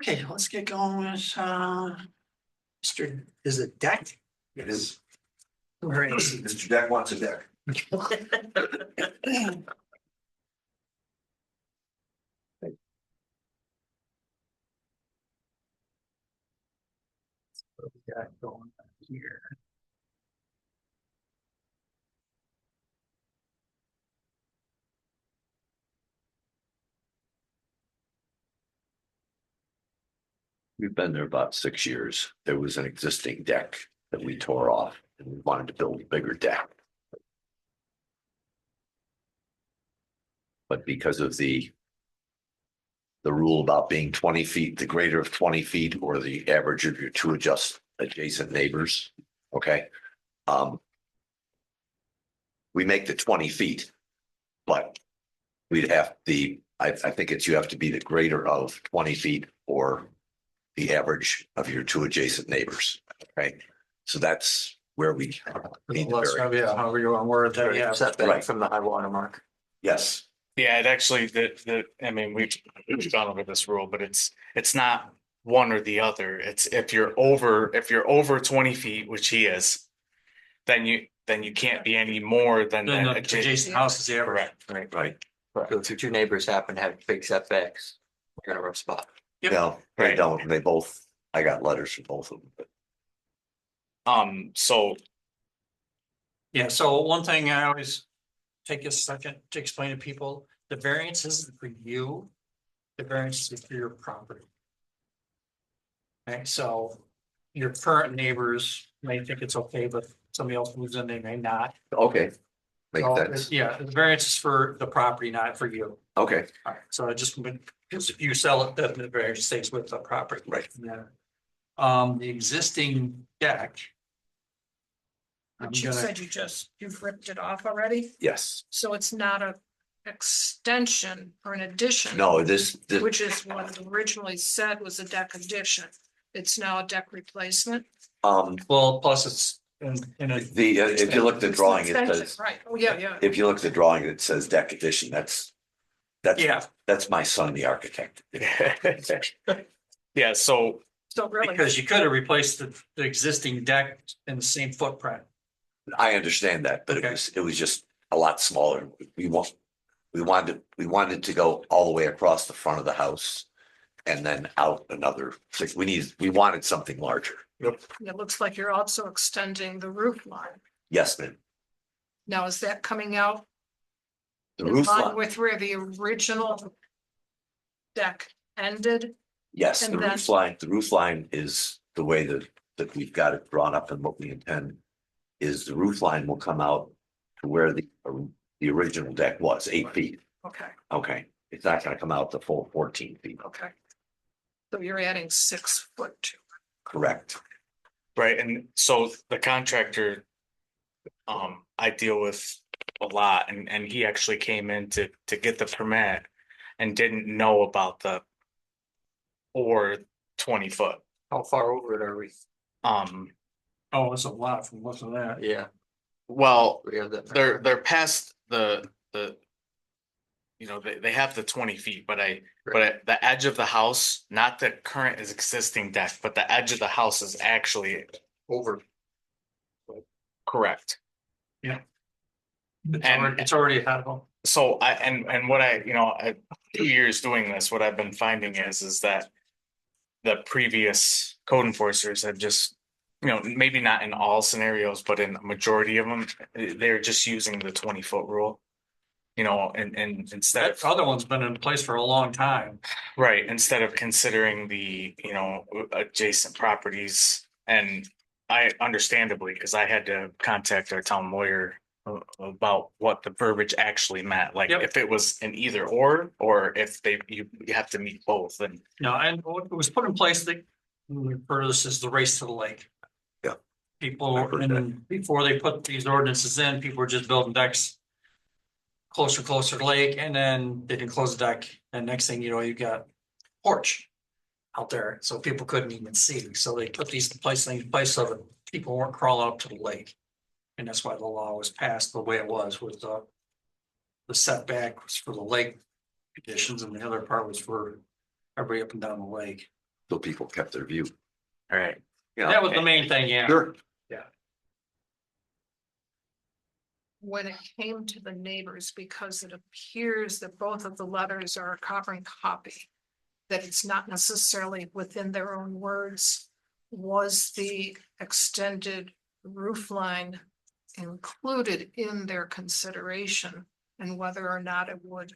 Okay, let's get going with, Mr. Is it Deck? It is. Where is he? Mr. Deck wants a deck. What we got going on here? We've been there about 6 years. There was an existing deck that we tore off and we wanted to build a bigger deck. But because of the rule about being 20 feet, the greater of 20 feet or the average of your two adjacent neighbors, okay? We make the 20 feet, but we'd have I think you have to be the greater of 20 feet or the average of your two adjacent neighbors, right? So that's where we need the variance. Yeah, however you want to word that, yeah. Setback Right. from the high water mark. Yes, Yeah, it actually, I mean, we've gone over this rule, but it's not one or the other. It's if you're over 20 feet, which he is, then you can't be any more than Then that the adjacent house is the average. Correct. right. So if your two neighbors happen to have big setbacks, you're in a rough spot. Yep. No, they Right. don't. They both, I got letters from both of them, but So Yeah, so one thing I always take a second to explain to people, the variance isn't for you. The variance is for your property. Okay, so your current neighbors may think it's okay, but somebody else moves in, they may not. okay. Makes So, sense. yeah, the variance is for the property, not for you. Okay, All right, so I just, because if you sell it, then the variance stays with the property. right. Yeah. The existing deck. I'm But you gonna- said you've ripped it off already, Yes. so it's not a extension or an addition. No, this, Which is what it originally said was a deck addition. It's now a deck replacement. Well, plus it's in a. if you look at the drawing, it Extension, says, right, oh, yeah. if you look at the drawing, it says deck addition. Yeah, That's my son, the architect. yeah, so So really, because you could have replaced the existing deck in the same footprint. I understand that, but Okay. it was just a lot smaller. We wanted to go all the way across the front of the house and then out another six. We wanted something larger. it looks like you're also extending the roof line. Yes, ma'am. Now, is that coming out The in roof line line, with where the original deck ended? yes, and the then- roof line is the way that we've got it drawn up, and what we intend is the roof line will come out to where the original deck was, 8 feet. Okay, Okay, it's not gonna come out the full 14 feet, okay. So you're adding 6 foot to it. correct? right, and so the contractor, I deal with a lot, and he actually came in to get the permit and didn't know about the 20 foot. How far over it are we? Oh, it's a lot from most of that. Yeah, Well, we have that. they're past the they have the 20 feet, but at the edge of the house, not the current is existing deck, but the edge of the house is actually Over. correct. It's already ahead of them. So and what I 2 years doing this, what I've been finding is that the previous code enforcers have just, maybe not in all scenarios, but in a majority of them, they're just using the 20-foot rule. And instead That of, other one's been in place for a long time. right, instead of considering the, adjacent properties. And I understandably, because I had to contact our town lawyer about what the verbiage actually meant, like Yep. if it was an either or if you have to meet both. And No, and what was put in place, we refer to this as the race to the lake. Yeah. People, I've heard and before they put these ordinances in, people were just building decks closer to the lake, and then they didn't close the deck, and next thing you know, you got porch out there, so people couldn't even see, so they put these things in place so that people weren't crawling up to the lake. And that's why the law was passed the way it was, with the setback was for the lake conditions, and the other part was for everybody up and down the lake. so people kept their view. All right. Yeah. That was the main thing, yeah. Sure. When it came to the neighbors, because it appears that both of the letters are a carbon copy, that it's not necessarily within their own words, was the extended roof line included in their consideration and whether or not it would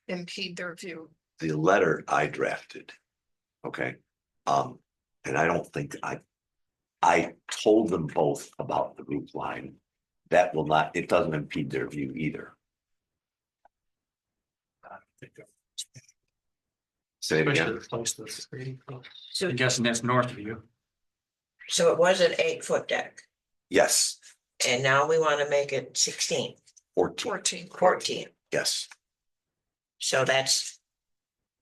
impede their view? The letter I drafted. Okay, and I don't think I told them both about the roof line. That will not, it doesn't impede their view either. Say it Especially again. the place that's pretty close. So, I'm guessing that's north of you. so it was an 8-foot deck Yes, and now we want to make it 16, 14, 14. yes. So that's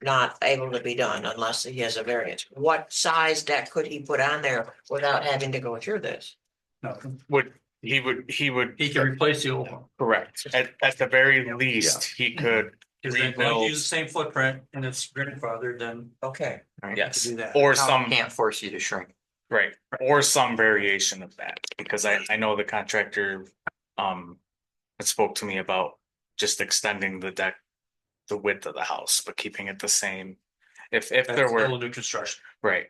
not able to be done unless he has a variance. What size deck could he put on there without having to go through this? No, He would, he can replace the old one. correct. At the very least, he could Because they don't rebuild, use the same footprint and it's grandfathered, then Okay, to yes, do that. or Town some, can't force you to shrink. right, or some variation of that. Because I know the contractor, had spoke to me about just extending the deck, the width of the house, but keeping it the same. If That's there were. still a new construction. Right.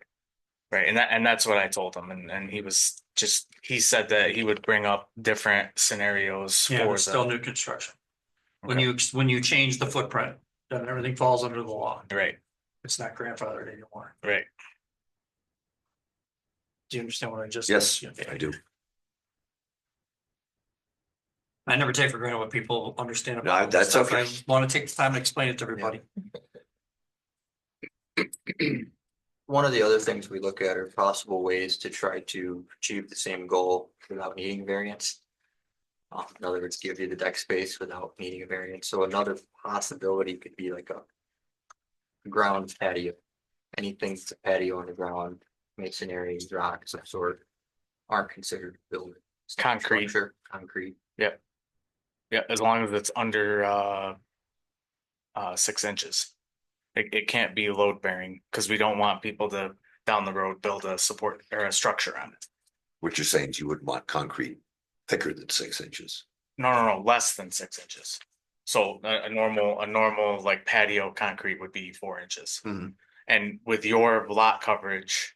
Right. And that's what I told him. And he was just, he said that he would bring up different scenarios Yeah, for it's still the. new construction. When Okay. when you change the footprint, then everything falls under the law. Right, It's not grandfathered anymore. right. Do you understand what I just? Yes, Yeah. I do. I never take for granted what people understand No, about that's stuff. okay. I want to take the time to explain it to everybody. One of the other things we look at are possible ways to try to achieve the same goal without needing variance. In other words, give you the deck space without needing a variance. So another possibility could be like a ground patio. Anything that's a patio on the ground, masonry, rocks of sort, aren't considered building. Concrete. Concrete. Yeah, as long as it's under 6 inches. It can't be load bearing because we don't want people to down the road build a support or a structure on it. What you're saying is you wouldn't want concrete thicker than 6 inches. No, less than 6 inches. So a normal like patio concrete would be 4 inches. Mhm. And with your lot coverage,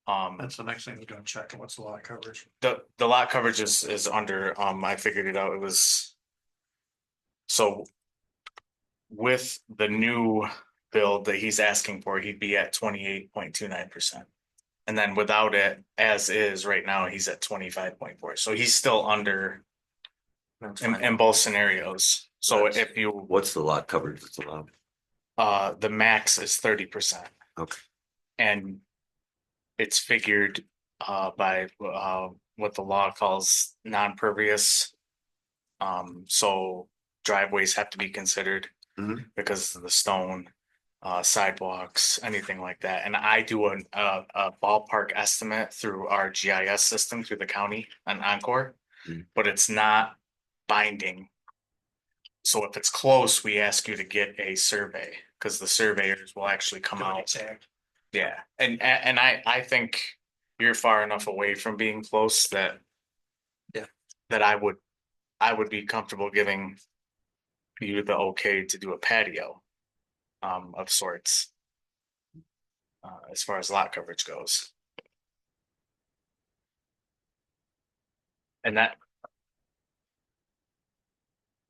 That's the next thing we're gonna check. What's the lot coverage? the lot coverage is under, I figured it out, it was. So. With the new build that he's asking for, he'd be at 28.29%. And then without it, as is right now, he's at 25.4, so he's still under That's in fine. both scenarios. So That's- if you, What's the lot coverage that's allowed? the max is 30%. Okay. And it's figured by what the law calls non-pervious. So driveways have to be considered Mhm. because of the stone, sidewalks, anything like that. And I do a ballpark estimate through our GIS system through the county on Encore, Mhm. but it's not binding. So if it's close, we ask you to get a survey because the surveyors will actually come out. Exact. Yeah, and I think you're far enough away from being close that. Yeah. That I would be comfortable giving you the okay to do a patio. Of sorts. As far as lot coverage goes. And that,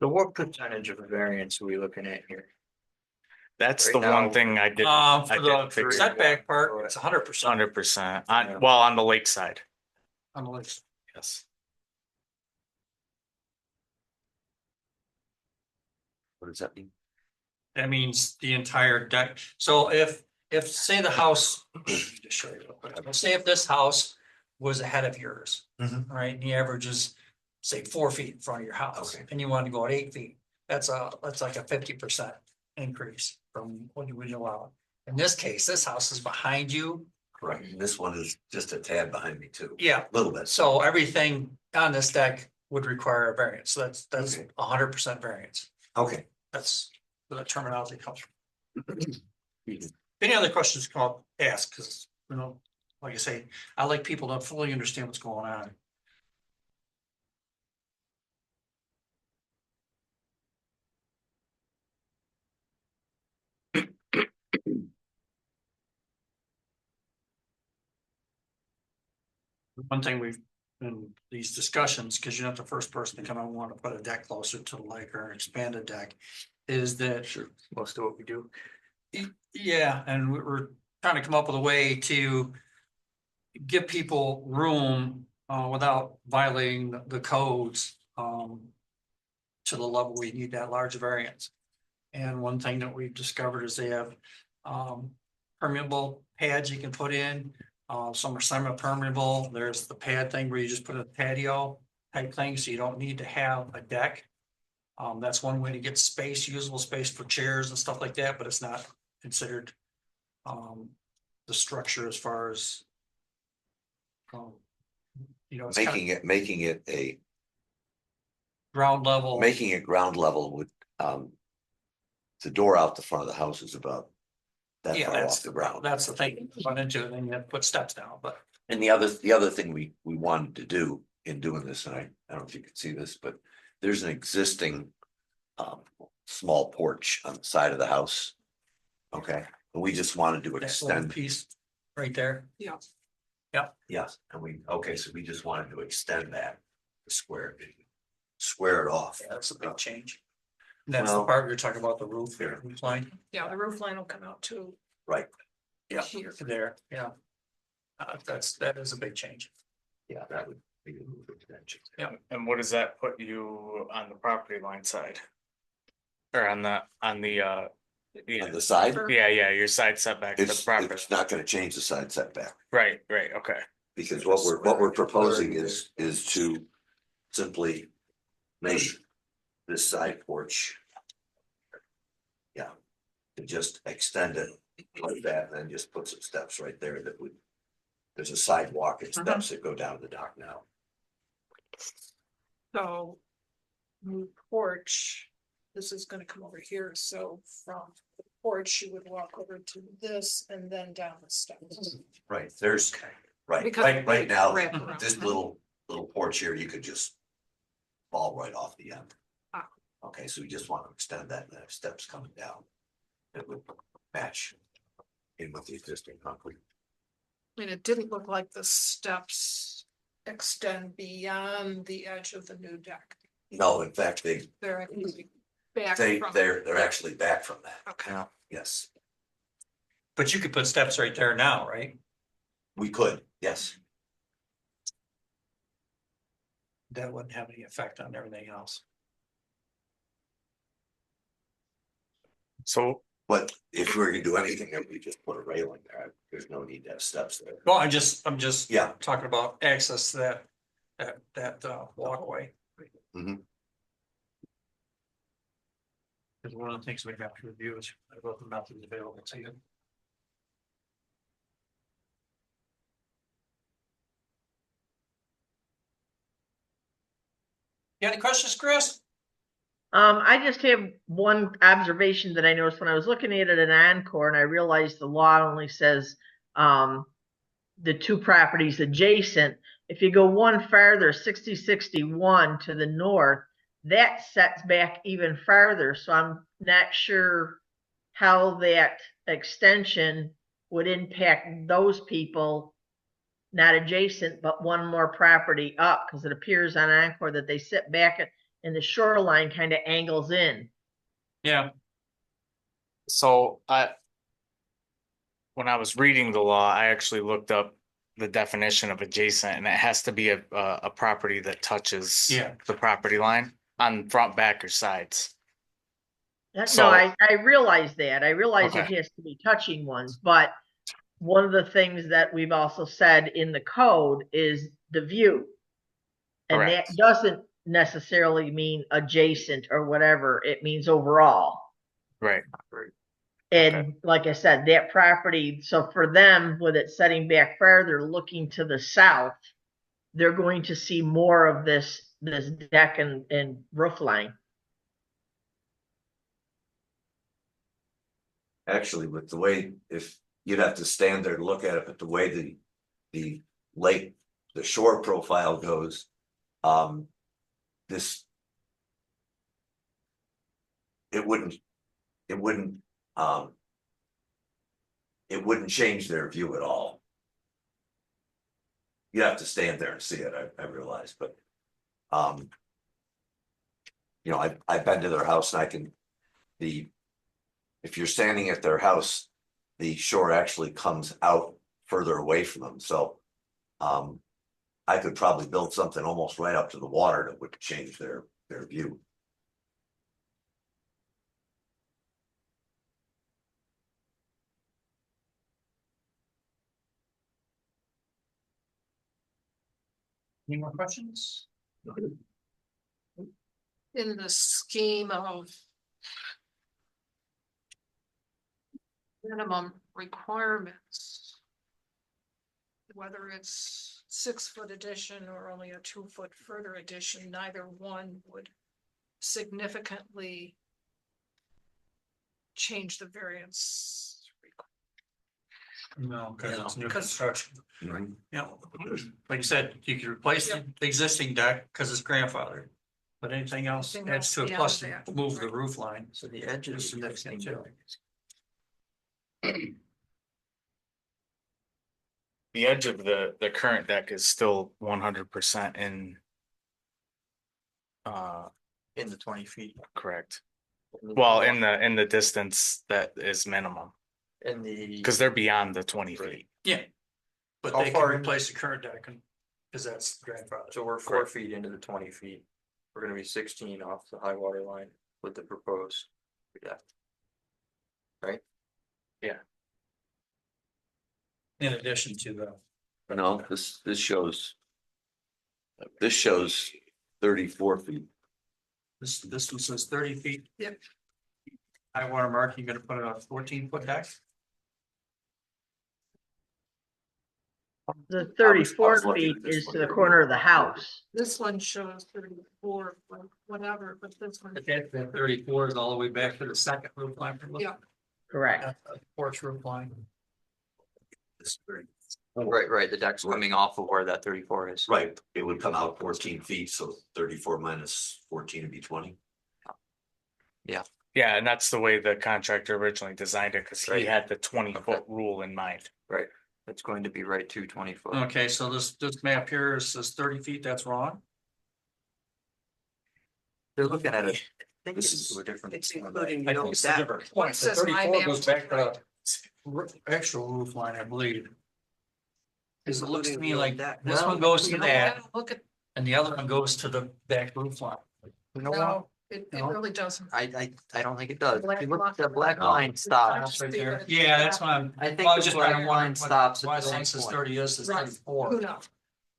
So what percentage of a variance are we looking at here? that's Right the one now- thing I did. For I the did figure setback part, it's 100% 100% Yeah. on the lakeside, on the list. yes. What does that mean? That means the entire deck. So if say the house, just show you real quick. Say if this house was ahead of yours, Mhm. right? And the average is say 4 feet in front of your house, Okay. and you want to go at 8 feet. That's like a 50% increase from what you would allow. In this case, this house is behind you. Correct. And this one is just a tad behind me too. Yeah, A little bit. so everything on this deck would require a variance. So that's Okay. 100% variance. Okay. That's where that terminology comes from. Any other questions, come up, ask, because you know, like I say, I like people to fully understand what's going on. One thing we've, in these discussions, because you're not the first person to come and want to put a deck closer to the lake or an expanded deck, is that. Sure, most of what we do. Yeah, and we're trying to come up with a way to give people room, without violating the codes, to the level we need that large variance. And one thing that we've discovered is they have, permeable pads you can put in. Some are semi-permeable. There's the pad thing where you just put a patio type thing, so you don't need to have a deck. That's one way to get space, usable space for chairs and stuff like that, but it's not considered, the structure as far as, it's kind of Making it a, ground level. making it ground level would, the door out the front of the house is about that Yeah, far off the ground. that's the thing, run into it, then you have to put steps down, but And the other thing we wanted to do in doing this, and I don't know if you can see this, but there's an existing small porch on the side of the house. Okay, and we just wanted to that little extend, piece right there. Yeah. yes, and so we just wanted to extend that, square it off. Yeah, that's a big change. And that's the Well- part you're talking about, the roof here, roof line. Yeah, the roof line will come out too. Right, Yeah, Here. there, yeah. That is a big change. yeah, that would be a move extension. Yeah. And what does that put you on the property line side? Or on the, On yeah, the side, yeah, your side setback to the property, it's not gonna change the side setback. right, okay. Because what we're proposing is to simply make this side porch. Yeah, to just extend it like that, and then just put some steps right there that would. There's a sidewalk and steps that go down to the dock now. So. New porch, this is gonna come over here, so from the porch, you would walk over to this and then down the steps. Right, there's, right Because right now, wrap around. this little porch here, you could just fall right off the end. Ah. Okay, so we just want to extend that, and have steps coming down. That would match in with the existing concrete. I mean, it didn't look like the steps extend beyond the edge of the new deck. No, in fact, They're actually back they're from. actually back from that, Okay, yes, But you could put steps right there now, right? we could, yes. That wouldn't have any effect on everything else. So, But if we were gonna do anything, then we just put a railing there, there's no need to have steps there. Well, I'm just Yeah. talking about access to that walkway. Mhm. Because one of the things we have to review is about the methods available to you. You got any questions, Chris? I just have one observation that I noticed when I was looking at it in Encore, and I realized the law only says, the two properties adjacent. If you go one farther, 6061 to the north, that sets back even farther. So I'm not sure how that extension would impact those people, not adjacent, but one more property up, because it appears on Encore that they sit back and the shoreline kind of angles in. Yeah, so when I was reading the law, I actually looked up the definition of adjacent, and it has to be a property that touches Yeah. the property line on front, back, or sides. So- No, I realize that. I realize it Okay. has to be touching ones, but one of the things that we've also said in the code is the view. And that Correct. doesn't necessarily mean adjacent or whatever. It means overall. Right. And like I said, that property, so for them, with it setting back farther, looking to the south, they're going to see more of this deck and roof line. Actually, with the way, if you'd have to stand there to look at it, but the way the lake, the shore profile goes, this. It wouldn't, it wouldn't, it wouldn't change their view at all. You have to stand there and see it, I realize, but, you know, I've been to their house and I can, if you're standing at their house, the shore actually comes out further away from them, so, I could probably build something almost right up to the water that would change their view. Any more questions? In the scheme of minimum requirements, whether it's 6-foot addition or only a 2-foot further addition, neither one would significantly change the variance. No, because it's new 'Cause- construction. Right. Yeah, like you said, you could replace Yeah. the existing deck because it's grandfathered. But anything else Anything adds else to it, beyond plus that. move the roof line. So the edge of Just the the next existing thing, too. building. The edge of the current deck is still 100% in. In the 20 feet. Correct. Well, in the distance that is minimum, In the. because they're beyond the 20 Right. feet. Yeah. But How they far can in? replace the current deck and, because that's grandfather. So we're 4 feet into the 20 feet. We're gonna be 16 off the high water line with the proposed. Yeah. Right? In addition to the, No, this shows 34 feet. this one says 30 feet. Yep. High water mark, you're gonna put a 14-foot deck? The I was 34 looking feet at this is one to the here. corner of the house. This one shows 34, or whatever, but this one. But that 34 is all the way back to the second roof line. Yeah. Correct. Porch roof line. Right, the deck's coming off of where that 34 is. Right, it would come out 14 feet, so 34 minus 14 would be 20. Yeah, and that's the way the contractor originally designed it, because he Right. had the 20-foot rule in mind. Right, it's going to be right to 20 foot. Okay, so this map here says 30 feet, that's wrong. They're looking at it. I think This it's is- a different. It's including, I think it's a different What point. The says my 34 map goes back to right. the actual roof line, I believe. Cause it looks to me Including like the this deck. one goes to You know, that look at, and the other one goes to the back roof line. You know what? no, it No. really doesn't. I don't think it does. Black If you look, line. the black No. line stops. Right there. Yeah, that's what I'm. I think well, I was the just trying black to line wonder stops why at the one same says point. 30, this is Right. 34. Who knows?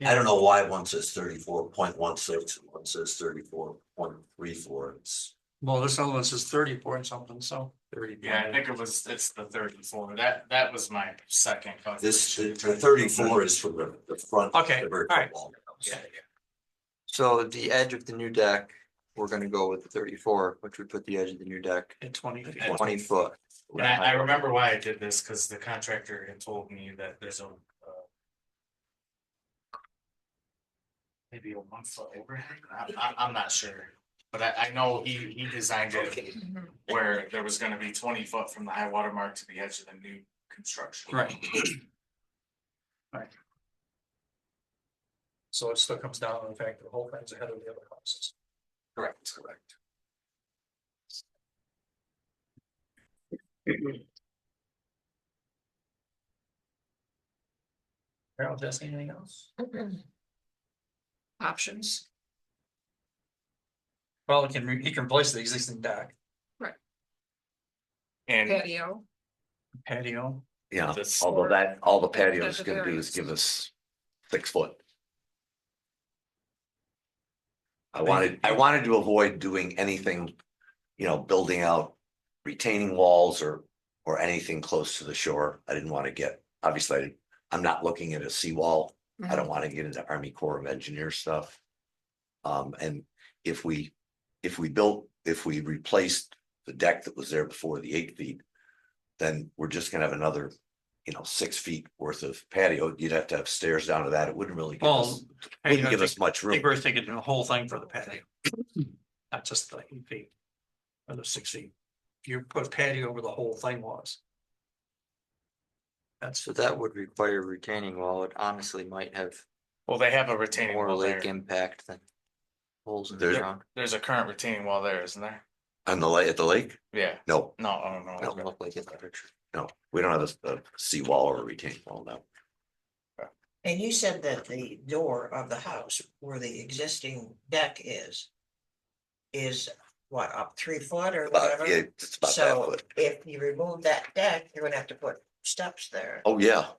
I don't know why one says 34.16 and one says 34.34. It's Well, this other one says 34 and something, so. 30. Yeah, I think it's the 34. That was my second. this, the 34 is from the front. Okay, the very all right. wall. Yeah, So the edge of the new deck, we're gonna go with the 34, which would put the edge of the new deck At 20 feet. At 20 foot. And I remember why I did this, because the contractor had told me that there's a maybe a 1 foot overhang. I'm not sure, but I know he designed it Mhm. where there was gonna be 20 foot from the high water mark to the edge of the new construction. Right. Right. So it still comes down to the fact that the whole thing's ahead of the other houses. Correct. Harold, just anything else? Options. Well, he can replace the existing deck, And Patio. patio. Yeah, This- although that, all the patio's That's a gonna do is variance. give us 6 foot. I They- wanted to avoid doing anything, building out retaining walls or anything close to the shore. I didn't want to get, obviously, I'm not looking at a seawall. I don't want to get into Army Corps of Engineers stuff. And if we replaced the deck that was there before, the 8 feet, then we're just gonna have another 6 feet worth of patio, you'd have to have stairs down to that. It wouldn't really give Well, us, I wouldn't think give us much I think room. we're thinking the whole thing for the patio. Not just the 8 feet. Or the 6 feet. If you put patio over the whole thing was. That's, So that would require retaining wall. It honestly might have Well, they have a retaining more wall lake there. impact than holes in the There's- ground. There's a current retaining wall there, isn't there? On the lake, at the lake? Yeah, No, no, I don't know. Doesn't look like it in the picture. no, we don't have a seawall or a retaining wall now. And you said that the door of the house where the existing deck is what, up 3 foot or whatever? It's about that So foot. if you remove that deck, you're gonna have to put steps there Oh, yeah.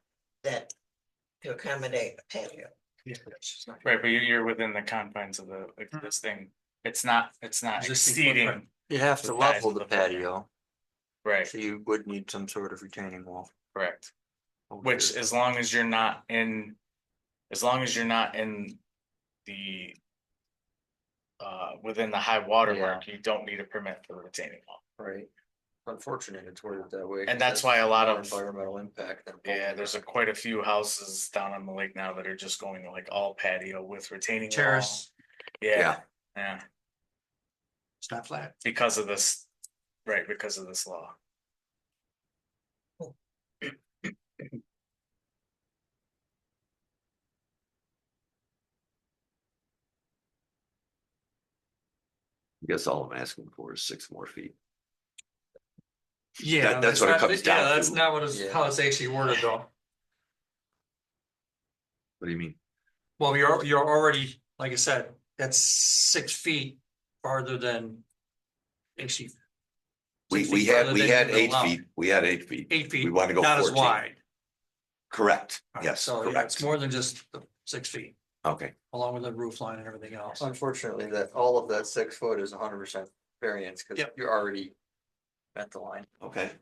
that to accommodate a patio. Right, but you're within the confines of the existing, it's not Existing exceeding, footprint. You have to The size level of the the footprint. patio, right, so you would need some sort of retaining wall. correct. over Which, there. as long as you're not in, as long as you're not in the within the high water mark, you don't need a permit for the retaining wall. Right. Unfortunate it's worded that way. And 'cause that's why a lot more of- environmental impact than. Yeah, there's quite a few houses down on the lake now that are just going to like all patio with retaining wall. terrace, Yeah, yeah, it's not flat. because of this, right, because of this law. I guess all I'm asking for is 6 more feet. Yeah. That's what it not- comes down Yeah, that's to. not what it's, how Yeah. it's actually worded though. What do you mean? Well, you're already, like I said, that's 6 feet farther than. Actually. 6 We feet farther had than you've been 8 allowed. feet. We had 8 feet. 8 feet. We want to go Not as 14. wide. Correct. All right, Yes, So yeah, it's correct. more than just the 6 feet, Okay, along with the roof line and everything else. Unfortunately, that all of that 6 foot is 100% variance, because Yep. you're already at the line. okay.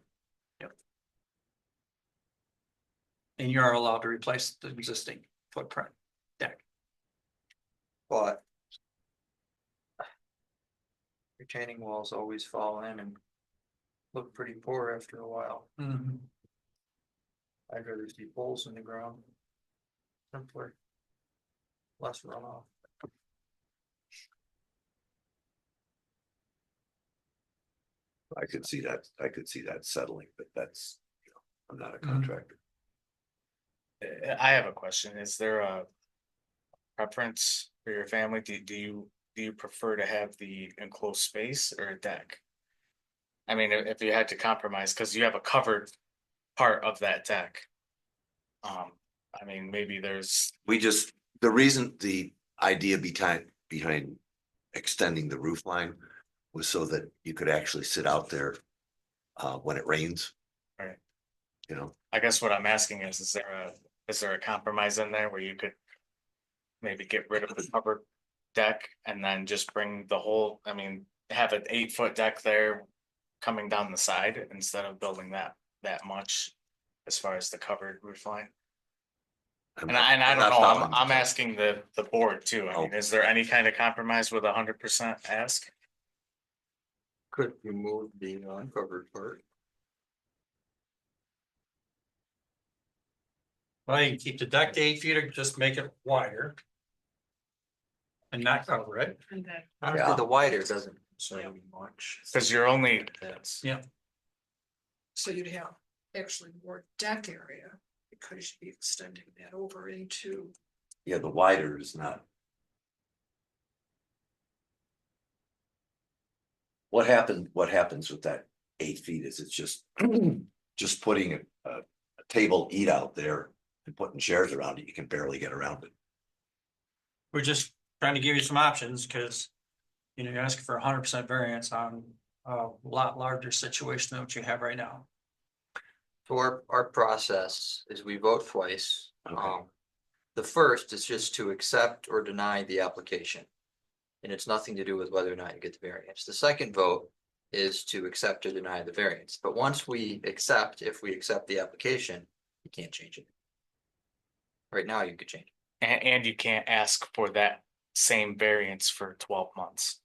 And you are allowed to replace the existing footprint deck. But retaining walls always fall in and look pretty poor after a while. Mhm. I'd rather see holes in the ground. Simpler. Less runoff. I could see that. I could see that settling, but that's, I'm not a Mhm. contractor. I have a question. Is there a preference for your family? Do you prefer to have the enclosed space or a deck? I mean, if you had to compromise, because you have a covered part of that deck. I mean, maybe there's, The reason, the idea behind extending the roof line was so that you could actually sit out there when it rains. Right. I I guess what I'm asking is there a compromise in there where you could maybe get rid of the covered deck and then just bring the whole, I mean, have an 8 foot deck there coming down the side instead of building that much as far as the covered roof line? I'm And I not don't know, following. I'm asking the board too. I mean, Oh. is there any kind of compromise with 100% ask? Could remove the uncovered part. Well, you can keep the deck to 8 feet or just make it wider. And not cover it. And then, Honestly, the wider doesn't concern me much. Cause you're only, That's. Yeah. so you'd have actually more deck area because you'd be extending that over into. Yeah, the wider is not. What happens with that 8 feet is it's just putting a table eat out there and putting chairs around it. You can barely get around it. We're just trying to give you some options, because. You're asking for 100% variance on a lot larger situation than what you have right now. So our process is we vote twice. Okay. The first is just to accept or deny the application. And it's nothing to do with whether or not you get the variance. The second vote is to accept or deny the variance. But once we accept, if we accept the application, you can't change it. Right now, you could change it. and you can't ask for that same variance for 12 months.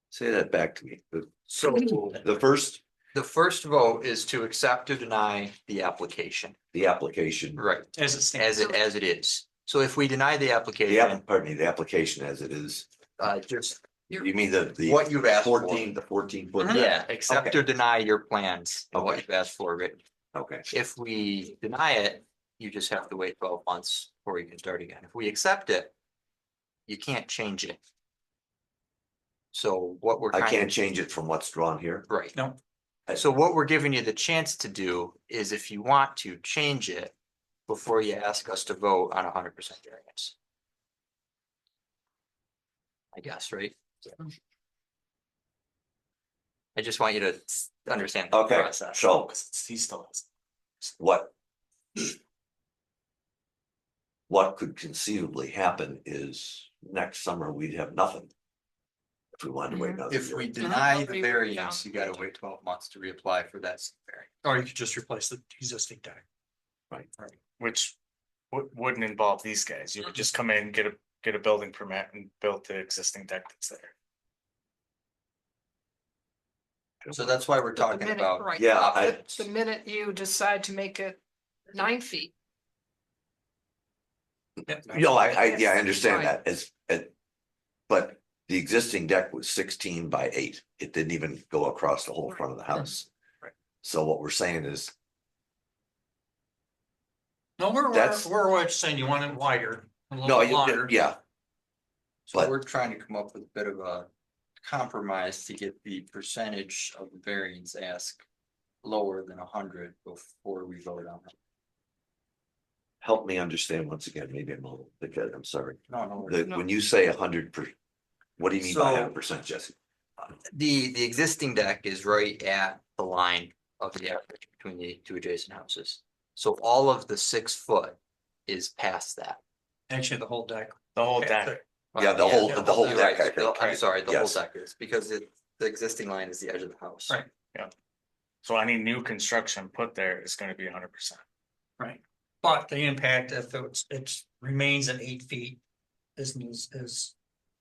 Say that back to me. So The The first vote is to accept or deny the application, The application, right, As it stands. as it is. So if we deny the application, pardon me, the application as it is. just You mean the what you've asked for. 14 foot? Yeah, accept Okay. or deny your plans and what Okay. you've asked for written. Okay, If we deny it, you just have to wait 12 months before you can start again. If we accept it, you can't change it. So what we're I kind can't of, change it from what's drawn here. right. No. So what we're giving you the chance to do is if you want to change it before you ask us to vote on 100% variance. I guess, right? I just want you to understand the Okay, process. so He still has. what? What could conceivably happen is next summer we'd have nothing. If we wanted to wait another If year. we deny the Mhm. variance, you gotta wait 12 months to reapply for that variance. Or you could just replace the existing deck. Which wouldn't involve these guys. You would just come in, get a building permit and build the existing deck that's there. So that's why we're But the talking minute- about. right. Yeah, The minute you decide to make it 9 feet, No, I understand Right. that, but the existing deck was 16 by 8. It didn't even go across the whole front of the house. Right. So what we're saying is, No, That's- we're just saying you want it wider, a no, little bit longer. yeah, So But- we're trying to come up with a bit of a compromise to get the percentage of the variance ask lower than 100 before we vote on it. help me understand once again, maybe I'm a little thick-headed, I'm sorry. No. When you say 100%, what do you mean by So- 100%, Jesse? The existing deck is right at the line of the average between the two adjacent houses. So all of the 6 foot is past that. Actually, the whole deck. The whole deck. Yeah, the whole You're deck, I right. think. I'm sorry, the whole Yes. deck is because the existing line is the edge of the house. Right. So any new construction put there is gonna be 100%. Right, but the impact if it remains at 8 feet isn't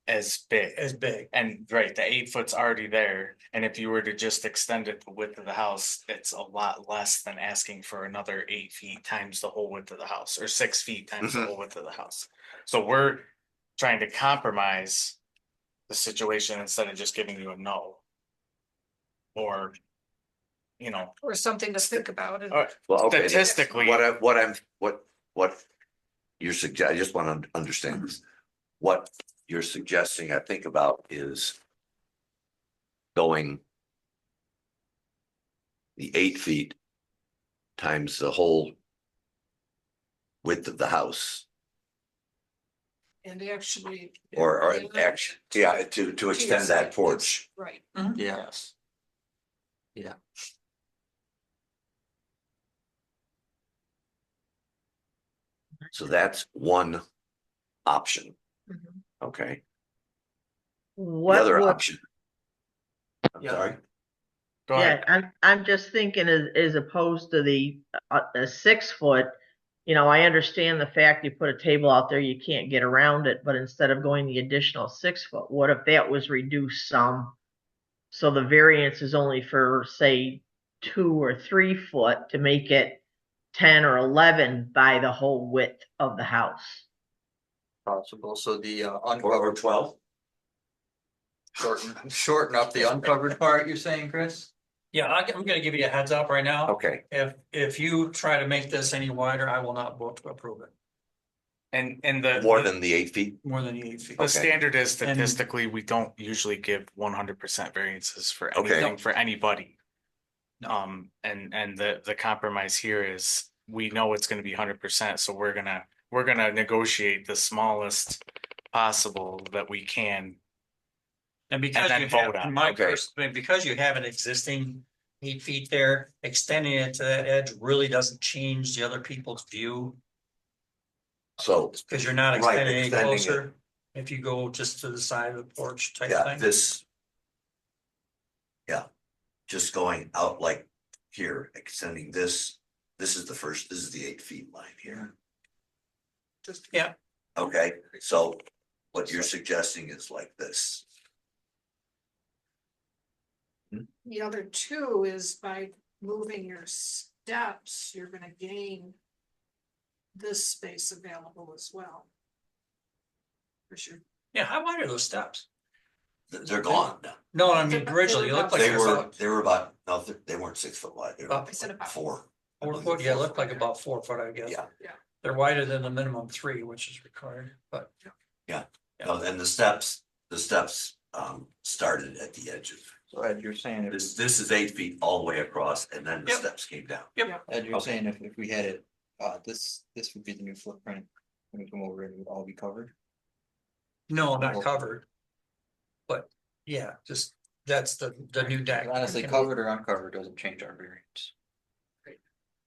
As big. as big. And right, the 8 foot's already there, and if you were to just extend it the width of the house, it's a lot less than asking for another 8 feet times the whole width of the house, or 6 feet times the Mhm. whole width of the house. So we're trying to compromise the situation instead of just giving you a no. Or, you know, or something to think about. And Well, okay, statistically, what you're I just want to understand this. What you're suggesting, I think about is going the 8 feet times the whole width of the house, and actually. or Yeah. action, yeah, to extend that porch. Right. Yes. Yeah. So that's one option, Mhm. okay? The What other would, option. I'm Yeah. sorry, go yeah, ahead. I'm just thinking as opposed to the 6 foot. You know, I understand the fact you put a table out there, you can't get around it, but instead of going the additional 6 foot, what if that was reduced some? So the variance is only for, say, 2 or 3 foot to make it 10 or 11 by the whole width of the house. Possible. So the or uncovered 12, shorten up the uncovered part, you're saying, Chris? Yeah, I'm gonna give you a heads up right now. okay, If you try to make this any wider, I will not vote to approve it, And the. more than the 8 feet, more than 8 feet. The Okay. standard is statistically, we don't usually give 100% variances for Okay. anything, for anybody. And the compromise here is, we know it's gonna be 100%, so we're gonna negotiate the smallest possible that we can. And because then you vote have, on in it. my Okay. because you have an existing 8 feet there, extending it to that edge really doesn't change the other people's view. so, Cause you're not Right, extending any extending it. closer. If you go just to the side of the porch type yeah, thing. this. Yeah, just going out like here, extending this is this is the 8 feet line here. Just, yeah, Okay, so what you're suggesting is like this. The other two is by moving your steps, you're gonna gain this space available as well. For sure. Yeah, how wide are those steps? They're gone now. No, I mean, originally, it looked like They they're were, about they were about, no, they weren't 6 foot wide. They were About- I said about 4. 4 foot, yeah, it looked like about 4 foot, I guess. Yeah. They're wider than the minimum 3, which is required, but. No, and the steps started at the edge of, So Ed, you're saying if, this is 8 feet all the way across, and then the Yep. steps came down. Ed, you're Okay. saying if we had it, this would be the new footprint. When we come over, it would all be covered. No, not covered. But, yeah, just, that's the new deck. Honestly, covered or uncovered doesn't change our variance.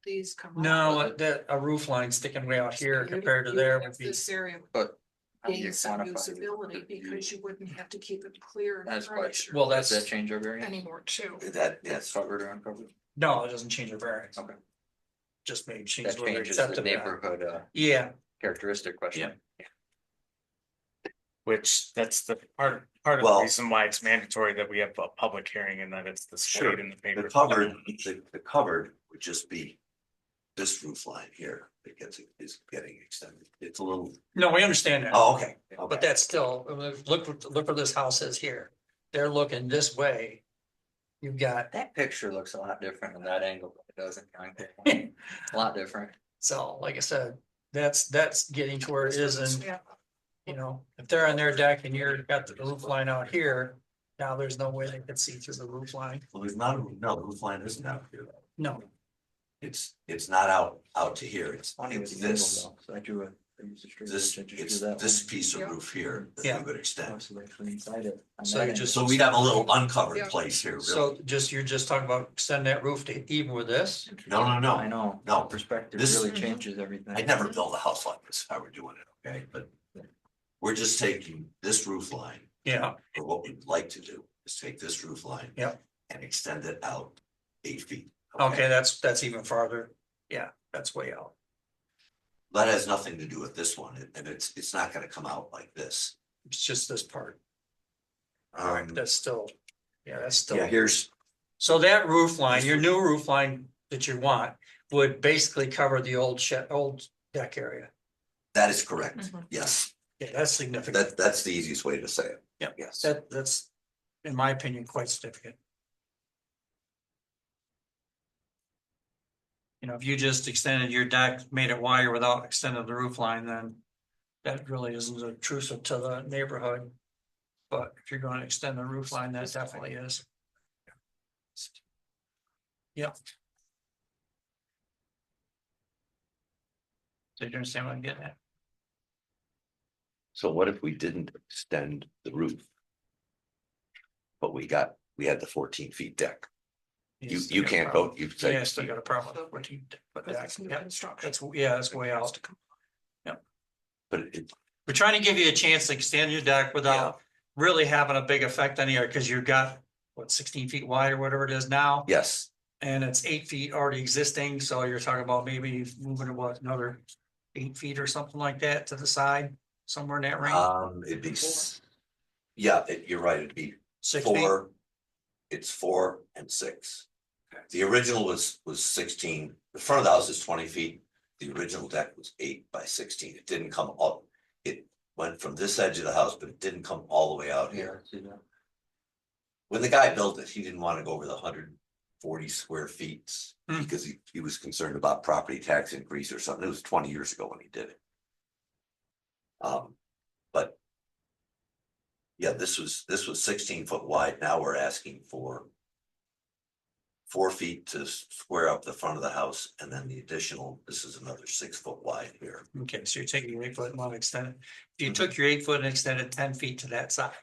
These come. No, a roof line sticking way out here compared to there would be, This area But how do you gain some quantify it? usability because you wouldn't have to keep it clear and That's furniture well, Does that that's, change our variance? anymore too. That's That's covered or uncovered? no, it doesn't change the variance. Okay. Just maybe change That whether changes the accepted or not. neighborhood Yeah, characteristic question. Which that's the part of the Well- reason why it's mandatory that we have a public hearing and that it's displayed Sure. in the paper. the covered, the covered would just be this roof line here that is getting extended. It's a little, no, we understand that. oh, okay. But that's still, look where this house is here. They're looking this way. You've got, That picture looks a lot different in that angle, than it does in the angle. A lot different. so like I said, that's getting to where it is and, Yeah. you know, if they're on their deck and you're got the roof line out here. Now there's no way they can see through the roof line. Well, there's not, no, the roof line isn't out here. No, It's not out to here. It's Funny with the this, angle though, so I drew it. I used a straight this, edge, I just it's drew that this one. piece of Yeah. roof here that Yeah. we would extend. Oh, actually inside it. on So that you end. just- So we have a little uncovered Yeah. place here, really. so you're just talking about extending that roof to even with this? No, I no, know. No. Perspective This- really changes everything. I'd never build a house like this if I were doing it, okay, but we're just taking this roof line, Yeah, or what we'd like to do is take this roof line. Yep. And extend it out 8 feet. okay, that's even farther. Yeah, that's way out. That has nothing to do with this one, and it's not gonna come out like this. It's just this part. All right, Um, that's still, yeah, that's still. yeah, here's, So that roof line, your new roof line that you want would basically cover the old old deck area. that is correct, Mhm. yes, Yeah, that's significant. that's the easiest way to say it. Yep. Yes. That's, in my opinion, quite significant. You know, if you just extended your deck, made it wider without extending the roof line, then that really isn't intrusive to the neighborhood. But if you're going to extend the roof line, that definitely is. Yep. So you understand what I'm getting at? So what if we didn't extend the roof? But we had the 14 feet deck. You can't vote, you say. Yeah, still got a problem with what you, but But that, it's new yeah, construction. that's way out. But it, We're trying to give you a chance to extend your deck without really having a big effect on here, because you've got, what, 16 feet wide or whatever it is now, yes, and it's 8 feet already existing, so you're talking about maybe moving to what, another 8 feet or something like that to the side, somewhere in that range, it'd be, yeah, you're right, it'd be 6 feet. 4. It's 4 and 6. The original was 16, the front of the house is 20 feet, the original deck was 8 by 16, it didn't come up. It went from this edge of the house, but it didn't come all the way out here. See that? When the guy built it, he didn't want to go over the 140 square feet. Hmm. Because he was concerned about property tax increase or something, it was 20 years ago when he did it. But. Yeah, this was 16 foot wide, now we're asking for 4 feet to square up the front of the house, and then the additional, this is another 6 foot wide here. Okay, so you're taking your 8 foot and want to extend it. If you took your 8 foot and extended 10 feet to that side.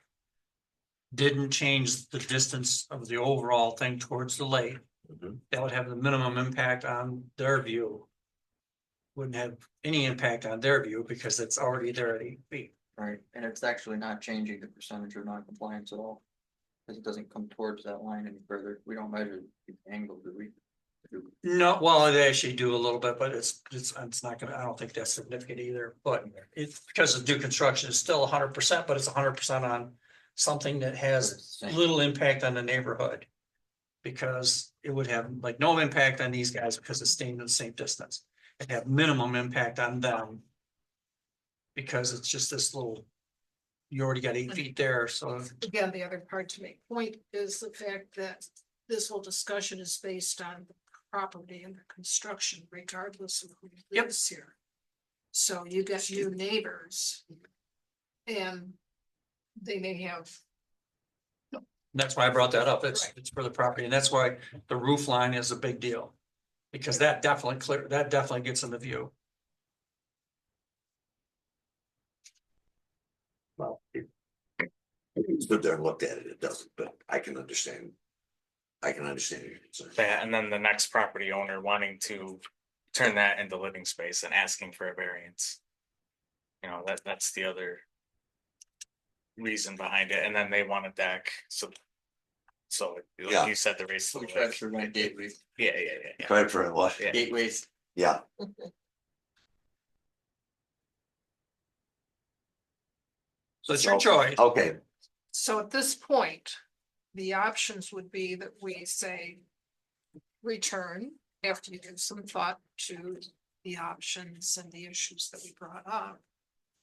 Didn't change the distance of the overall thing towards the lake. Mhm. That would have the minimum impact on their view. Wouldn't have any impact on their view because it's already there at 8 feet. Right, and it's actually not changing the percentage of non-compliance at all. Cause it doesn't come towards that line any further. We don't measure the angle, do we? No, well, they actually do a little bit, but it's not gonna, I don't think that's significant either, but it's because of new construction, it's still 100%, but it's 100% on something that has It's the same. little impact on the neighborhood. Because it would have like no impact on these guys because it's staying in the same distance. It'd have minimum impact on them. Because it's just this little, you already got 8 feet there, so Again, the other part to make point is the fact that this whole discussion is based on the property and the construction regardless of who lives here. So you get new neighbors. And they may have, that's why I brought that up. Right. It's for the property, and that's why the roof line is a big deal. Because that definitely gets in the view. Well, it stood there and looked at it, it doesn't, but I can understand. I can understand your concern. That, and then the next property owner wanting to turn that into living space and asking for a variance. You know, that's the other reason behind it, and then they want a deck, so. So, Yeah. like you said, the race. to the lake. for rent gateways. Yeah. Right for what? Yeah. Gateways. Yeah, So it's your choice. okay, so at this point, the options would be that we say. Return after you give some thought to the options and the issues that we brought up.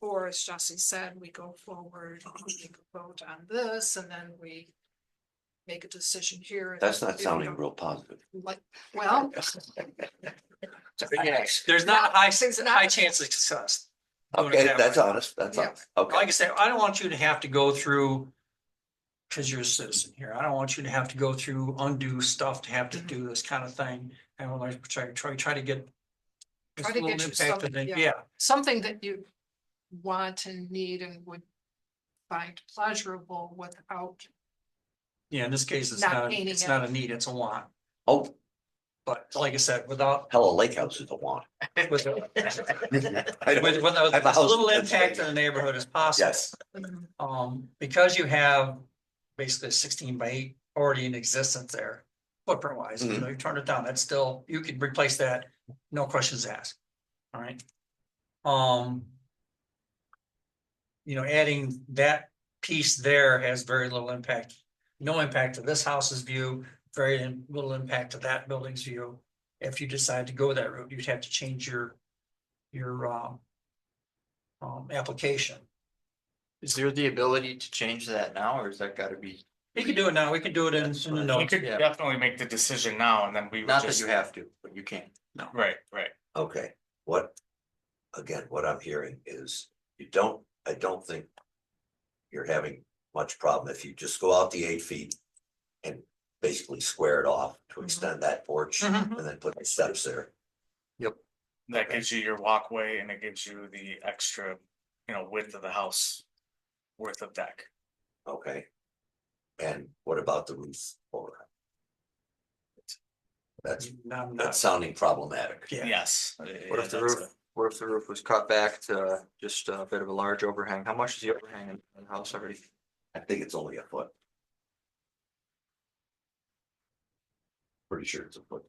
Or as Jesse said, we go forward, we make a vote on this, and then we. Make a decision here. that's not If we sounding don't real positive. Like, well. There's not a high, Things that high happen. chance of success. Doing it Okay, that that's way. honest, that's Yeah. honest, okay. Like I said, I don't want you to have to go through. Cause you're a citizen here. I don't want you to have to go through undue stuff to have to do this kind of thing. And we'll like try to get. Try to get you impact and something, then, yeah. yeah, Something that you want and need and would find pleasurable without, yeah, in this case, it's Not not, painting it's it. not a need, it's a want. Oh, But like I said, without, hell, a lake house is a want. with, I know. with I have a as house little in impact Pennsylvania. in the neighborhood as possible. Yes, Because you have basically 16 by 8 already in existence there, footprint wise, you know, you turn it down, that's still, you could replace that, no questions asked. All right. You know, adding that piece there has very little impact. No impact to this house's view, very little impact to that building's view. If you decide to go that route, you'd have to change your application. Is there the ability to change that now, or is that gotta be, You can do it now, we can do it in the We notes. could Yeah. definitely make the decision now, and then we would not that just. you have to, but you can. Right. okay, again, what I'm hearing is, I don't think. You're having much problem if you just go out the 8 feet. And basically square it off to extend that porch Mhm. and then put the steps there. That gives you your walkway, and it gives you the extra, width of the house worth of deck. Okay. And what about the roof over? That's Not, sounding problematic. yeah. Yes. What if the roof was cut back to just a bit of a large overhang? How much is the overhang in the house already? I think it's only a foot. Pretty sure it's a foot.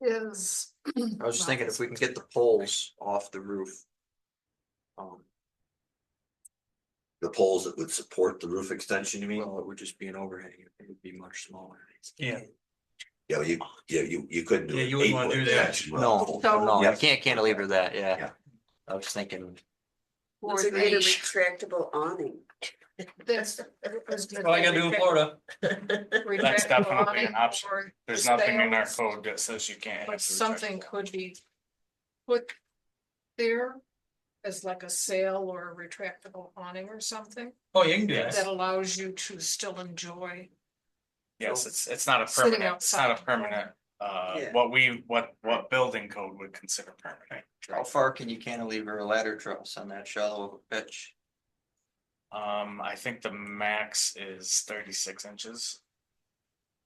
is. I was just thinking if we can get the poles off the roof. The poles that would support the roof extension, you mean? Well, it would just be an overhang, it would be much smaller. Yeah, You couldn't do Yeah, it. you wouldn't wanna do that. No, So- no, Yeah. you can't cantilever that, Yeah. yeah. I was thinking, Or So need a they, retractable awning. that's. all I gotta do in Florida. That's definitely an option. There's nothing in our Sales, code that says you can't. But have something retractable. could be put there as like a sail or a retractable awning or something Oh, you can do that that. allows you to still enjoy. Yes, it's not a Sitting permanent, it's not a outside. permanent, Yeah. what building code would consider permanent. how far can you cantilever a ladder truss on that shallow of a pitch? I think the max is 36 inches.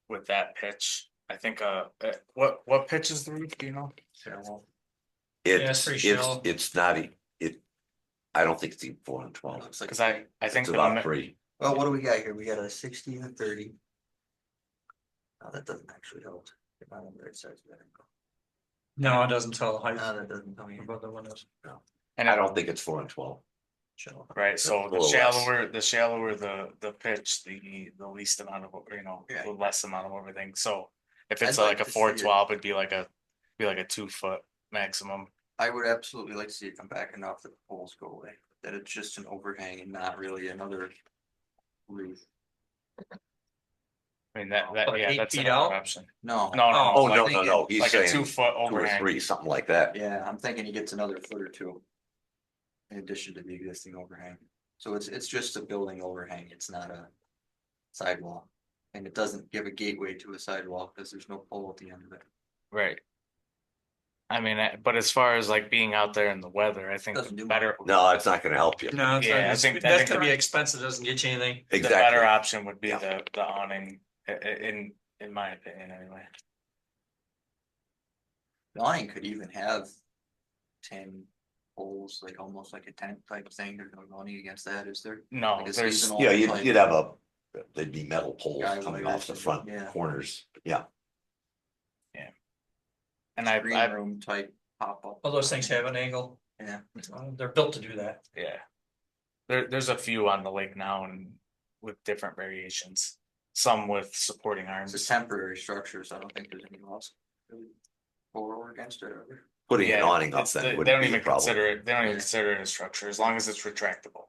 With that pitch, I think, what pitch is the roof, do you know? It's, pretty shallow. it's not, I don't think it's even 4 and 12. Looks like, Cause I think It's the about mi- 3. well, what do we got here? We got a 60 and a 30. Oh, that doesn't actually help. If I'm on the right side, it's better. No, it doesn't tell the height No, that doesn't tell me. of the windows. and I don't think it's 4 and 12. right? So A little less. the shallower the pitch, the least amount of, Yeah. the less amount of everything. So if it's I'd like like a to see it. 412, it'd be like a 2 foot maximum. I would absolutely like to see it come back enough that the poles go away, that it's just an overhang and not really another roof. I mean, that, Like yeah, 8 that's feet another out? option. No. No, Oh, like- no, no, no, he's Like a saying 2 foot 2 or overhang. 3, something like that. Yeah, I'm thinking he gets another foot or two. In addition to the existing overhang. So it's just a building overhang. It's not a sidewalk. And it doesn't give a gateway to a sidewalk because there's no pole at the end of it. Right. I mean, but as far as like being out there in the weather, I think Doesn't the do better, No, it's not gonna help you. No, it's Yeah, I not, think that's the- gonna be expensive, doesn't get you anything. the Exactly. better option would be Yeah. the awning, in my opinion, anyway. The awning could even have 10 poles, like almost like a tent type thing. There's no awning against that, is there? No, Like a there's, seasonal Yeah, type- you'd have there'd be metal poles Guy coming wires off the and- front yeah. corners, yeah. and Green I, room type pop up. All those things have an angle. Yeah. They're built to do that. yeah. There's a few on the lake now and with different variations, some with supporting It's a arms. temporary structure, so I don't think there's any laws. Really for or against it. Or- Putting an Yeah, awning up it's- then they wouldn't don't be a even problem. consider it, they don't even Yeah. consider it a structure, as long as it's retractable.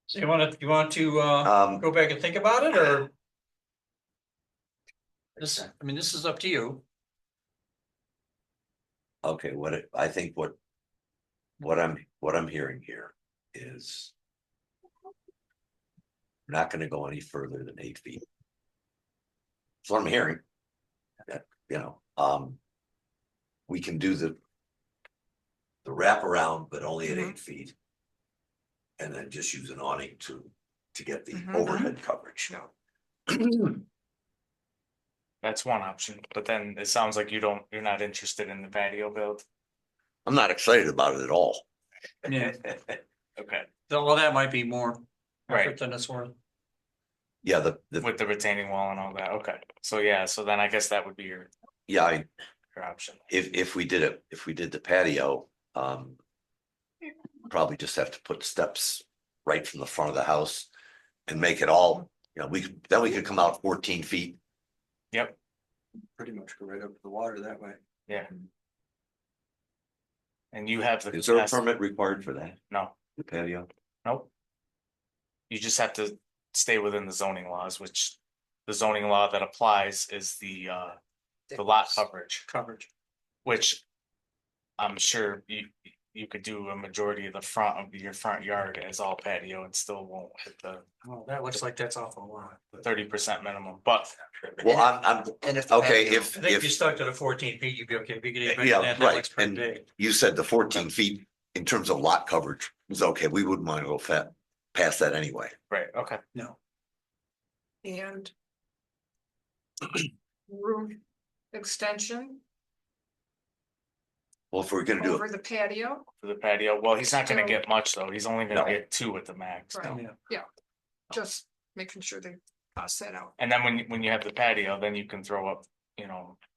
So you want to Um, go back and think about it, or? This, I mean, this is up to you. okay, I think what I'm hearing here is we're not gonna go any further than 8 feet. That's what I'm hearing. We can do the wraparound, but only at 8 feet. And then just use an awning to get the Mhm. overhead coverage. That's one option, but then it sounds like you're not interested in the patio build. I'm not excited about it at all. Yeah. Okay. Well, that might be more Right. effort than it's worth. Yeah, the With the retaining wall and all that, okay, so yeah, so then I guess that would be your option. if we did the patio, probably just have to put steps right from the front of the house and make it all, we could come out 14 feet. Yep, Pretty much go right up to the water that way. yeah. And you have the. Is there a capacity- permit required for that, No, the patio? nope. You just have to stay within the zoning laws, which the zoning law that applies is the lot coverage, which I'm sure you could do a majority of the front of your front yard as all patio and still won't hit the Oh, that looks like that's awful lot. 30% minimum, but Well, I'm And if the okay, patio- I think if you stuck to the 14 feet, you'd be okay. If you could even Yeah, that, right, that looks pretty and- big. you said the 14 feet in terms of lot coverage was okay, we wouldn't want to go past that anyway. right, okay. No. And roof extension Well, if we're gonna do over it, the patio. For the patio, well, he's not gonna So- get much though, he's only gonna No. get 2 at the max. Right. Yeah. Just making sure they toss that out. And then when you have the patio, then you can throw up,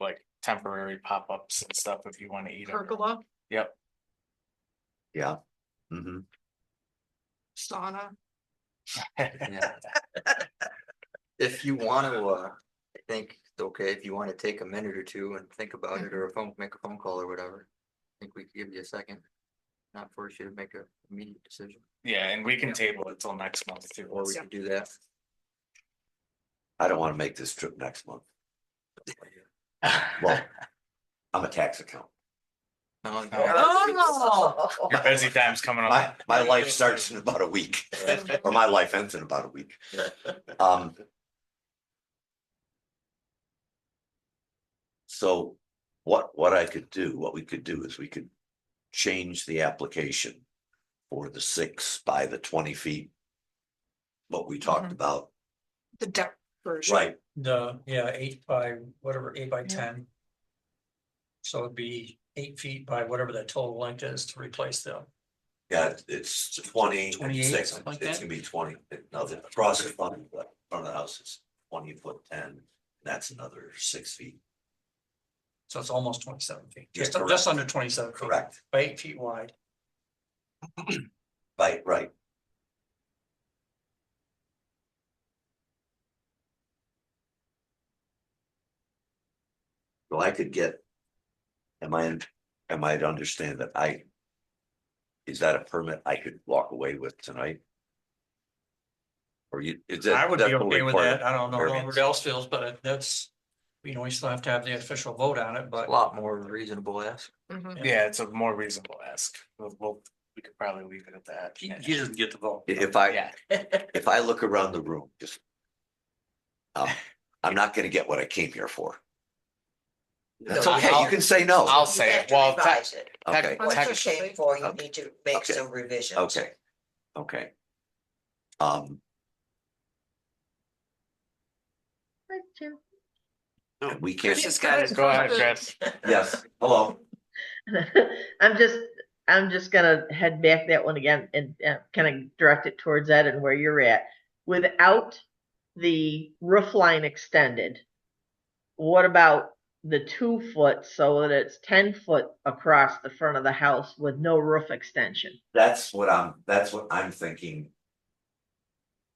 like temporary pop-ups and stuff if you wanna eat them. Pergola, Yep, yeah. Mhm. sauna. Yeah. If you want to, I think it's okay if you want to take a minute or two and think about it, or make a phone call or whatever. I think we could give you a second. Not force you to make a immediate decision, yeah, and we can table it till next month too. or we could do that. I don't want to make this trip next month. Well, I'm a tax accountant. No, Oh. Your busy time's coming up. My life starts in about a week, or my life ends in about a week. So what we could do is we could change the application for the 6 by the 20 feet. What we talked Mhm. about, The deck version. right? 8 by whatever, 8 by 10. So it'd be 8 feet by whatever that total length is to replace them. Yeah, it's 20, 28, 6, something like it's that? gonna be 20, no, across the front of the house is 20 foot 10, that's another 6 feet. So it's almost 27 feet, Yeah, just correct. under 27 feet. Correct. By 8 feet wide. Right. So I could get, am I to understand that is that a permit I could walk away with tonight? Or is that? I would be that's okay only with part that. of I don't know how variance? everybody else feels, but that's, we still have to have the official vote on it, A but. lot more reasonable ask. Mhm. Yeah, it's a more reasonable ask. We could probably leave it at that. He doesn't get the vote. If Yeah, if I look around the room, just. I'm not gonna get what I came here for. That's No, okay, you can say no. I'll You say have it. to Well, revise it. Okay, What you Officially. came for, you Okay. need to make Okay. some revisions. okay. Um, Hi, Jim. and we can't, go ahead, Chris. yes, hello, I'm just gonna head back that one again and kind of direct it towards Ed and where you're at. Without the roof line extended, what about the 2 foot so that it's 10 foot across the front of the house with no roof extension? that's what I'm thinking.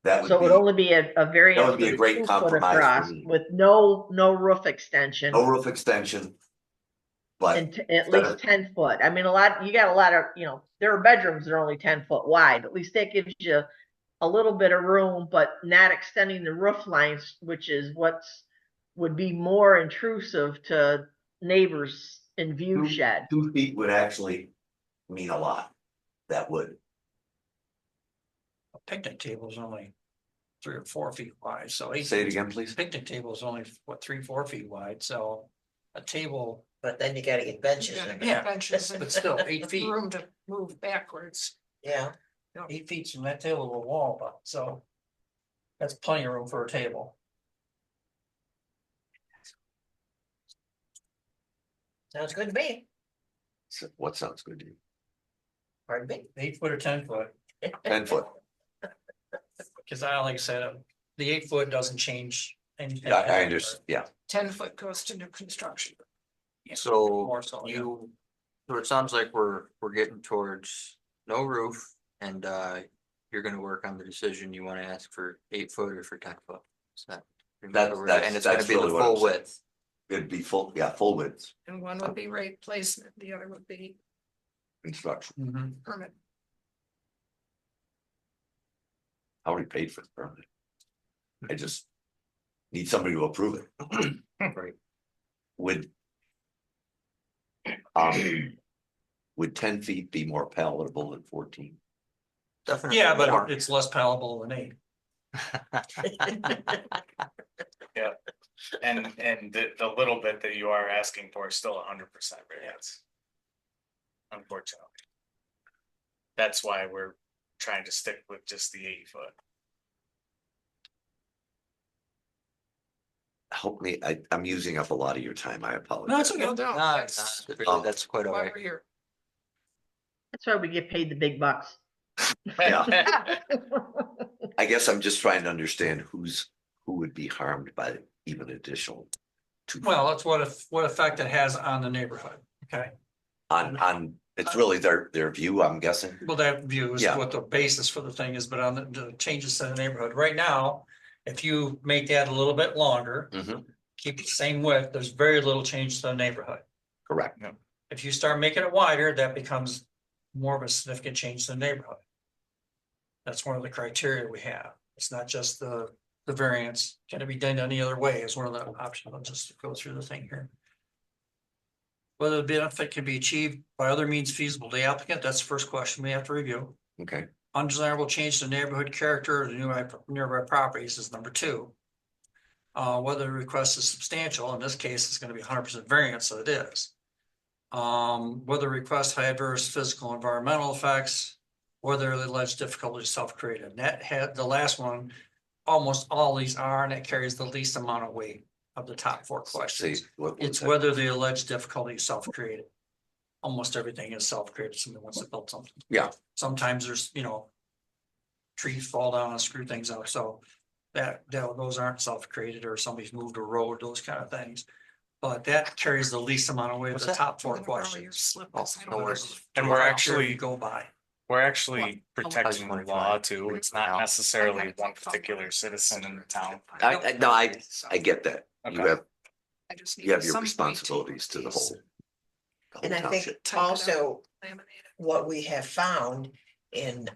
That So it would would be, only be a variance. would be a for the great 2 foot compromise for across me. with no roof extension. no roof extension. But And at instead least of- 10 foot. I mean, you got a lot of, there are bedrooms that are only 10 foot wide. At least that gives you a little bit of room, but not extending the roof lines, which is would be more intrusive to neighbors in view shed. 2 feet would actually mean a lot. That would, A picnic table is only 3 or 4 feet wide, so say it again, please. picnic table is only, 3, 4 feet wide, so a table, But then you gotta get benches You gotta in get there. benches and but still 8 feet. room to move backwards. Yeah, 8 feet from that table to a wall, but so. That's plenty of room for a table. sounds good to me. So what sounds good to you? Pardon me. 8 foot or 10 foot, 10 foot, because like I said, the 8 foot doesn't change anything. yeah, I understand, yeah, 10 foot goes to new construction. Yeah, So more so, yeah. so it sounds like we're getting towards no roof and you're gonna work on the decision. You wanna ask for 8 foot or for 10 foot. Is that? And it's gonna that's be the really what I'm full saying. width. It'd be full, yeah, full width And one would be rate placement, the other would be construction. Mhm. permit. I already paid for the permit. I just need somebody to approve it. Right. Would. Would 10 feet be more palatable than 14? Definitely. Yeah, more. but it's less palatable than 8. And the little bit that you are asking for is still 100% variance. Unfortunately. That's why we're trying to stick with just the 8 foot. Help me, I'm using up a lot of your time, I No, apologize. it's okay. No, No, that's really, that's quite all why right. we're here. That's why we get paid the big bucks. Yeah. I guess I'm just trying to understand who would be harmed by even additional. 2 feet. Well, that's what effect it has on the neighborhood, okay? On, it's really their view, I'm guessing. Well, that view is Yeah. what the basis for the thing is, but on the changes to the neighborhood, right now, if you make that a little bit longer, Mhm. keep it the same width, there's very little change to the neighborhood. Correct. If you start making it wider, that becomes more of a significant change to the neighborhood. That's one of the criteria we have. It's not just the variance. Can it be done any other way is one of the options. I'll just go through the thing here. Whether the benefit can be achieved by other means feasible to the applicant, that's the first question we have to review. Okay, Undesirable change to neighborhood character of the nearby properties is number 2. Whether the request is substantial, in this case, it's gonna be 100% variance, so it is. Whether request high adverse physical and environmental effects, whether the alleged difficulty is self-created. And that had, the last one, almost all these are, and it carries the least amount of weight of the top 4 see, questions. what was It's that? whether the alleged difficulty is self-created. Almost everything is self-created, somebody wants to build something. Yeah. Sometimes there's, trees fall down and screw things up, so those aren't self-created, or somebody's moved a road, those kind of things. But that carries the least amount of weight of What's the that? top four I'm gonna borrow your questions. slip, 'cause I no don't worries. have it. And we're I don't care if actually- you Go by. We're actually How's protecting the 25? law too. It's not Now. necessarily one particular citizen in the town. No, I get that. You Okay. have, I just need you have your some way responsibilities to the these whole. the whole And I think township. Type it up. also laminate it. what we have found in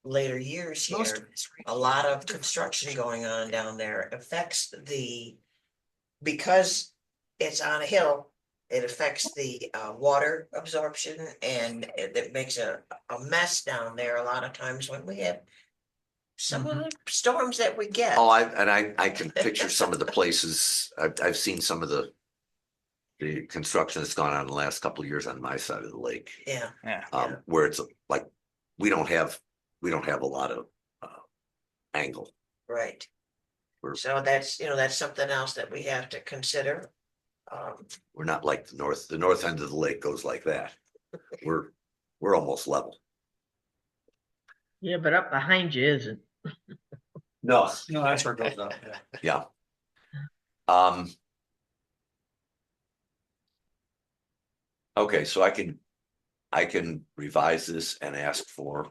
later years Most here, of it's right a lot here. of construction going on down there affects because it's on a hill. It affects the water absorption and it makes a mess down there a lot of times when we have some of the storms that we get. Oh, I can picture some of the places, I've seen some of the construction that's gone on in the last couple of years on my side of the lake. Yeah, Yeah. Where it's like, we don't have a lot of angle. right. We're- So that's something else that we have to consider. We're not like the north end of the lake goes like that. We're almost level. Yeah, but up behind you isn't. No. No, that's where it goes up, yeah. Yeah. Okay, so I can revise this and ask for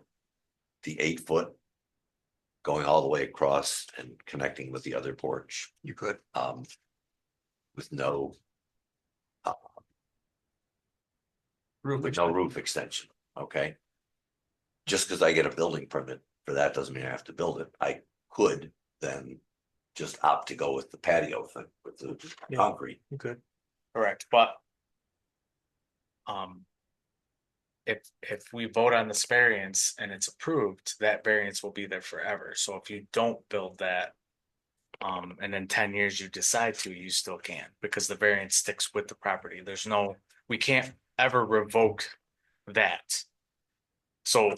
the 8 foot. Going all the way across and connecting with the other porch, You could. with no Roof with no roof extension, okay? Just because I get a building permit for that doesn't mean I have to build it. I could then just opt to go with the patio thing, with the concrete. You could. Correct, but. If we vote on this variance and it's approved, that variance will be there forever. So if you don't build that. And in 10 years you decide to, you still can, because the variance sticks with the property. We can't ever revoke that. So,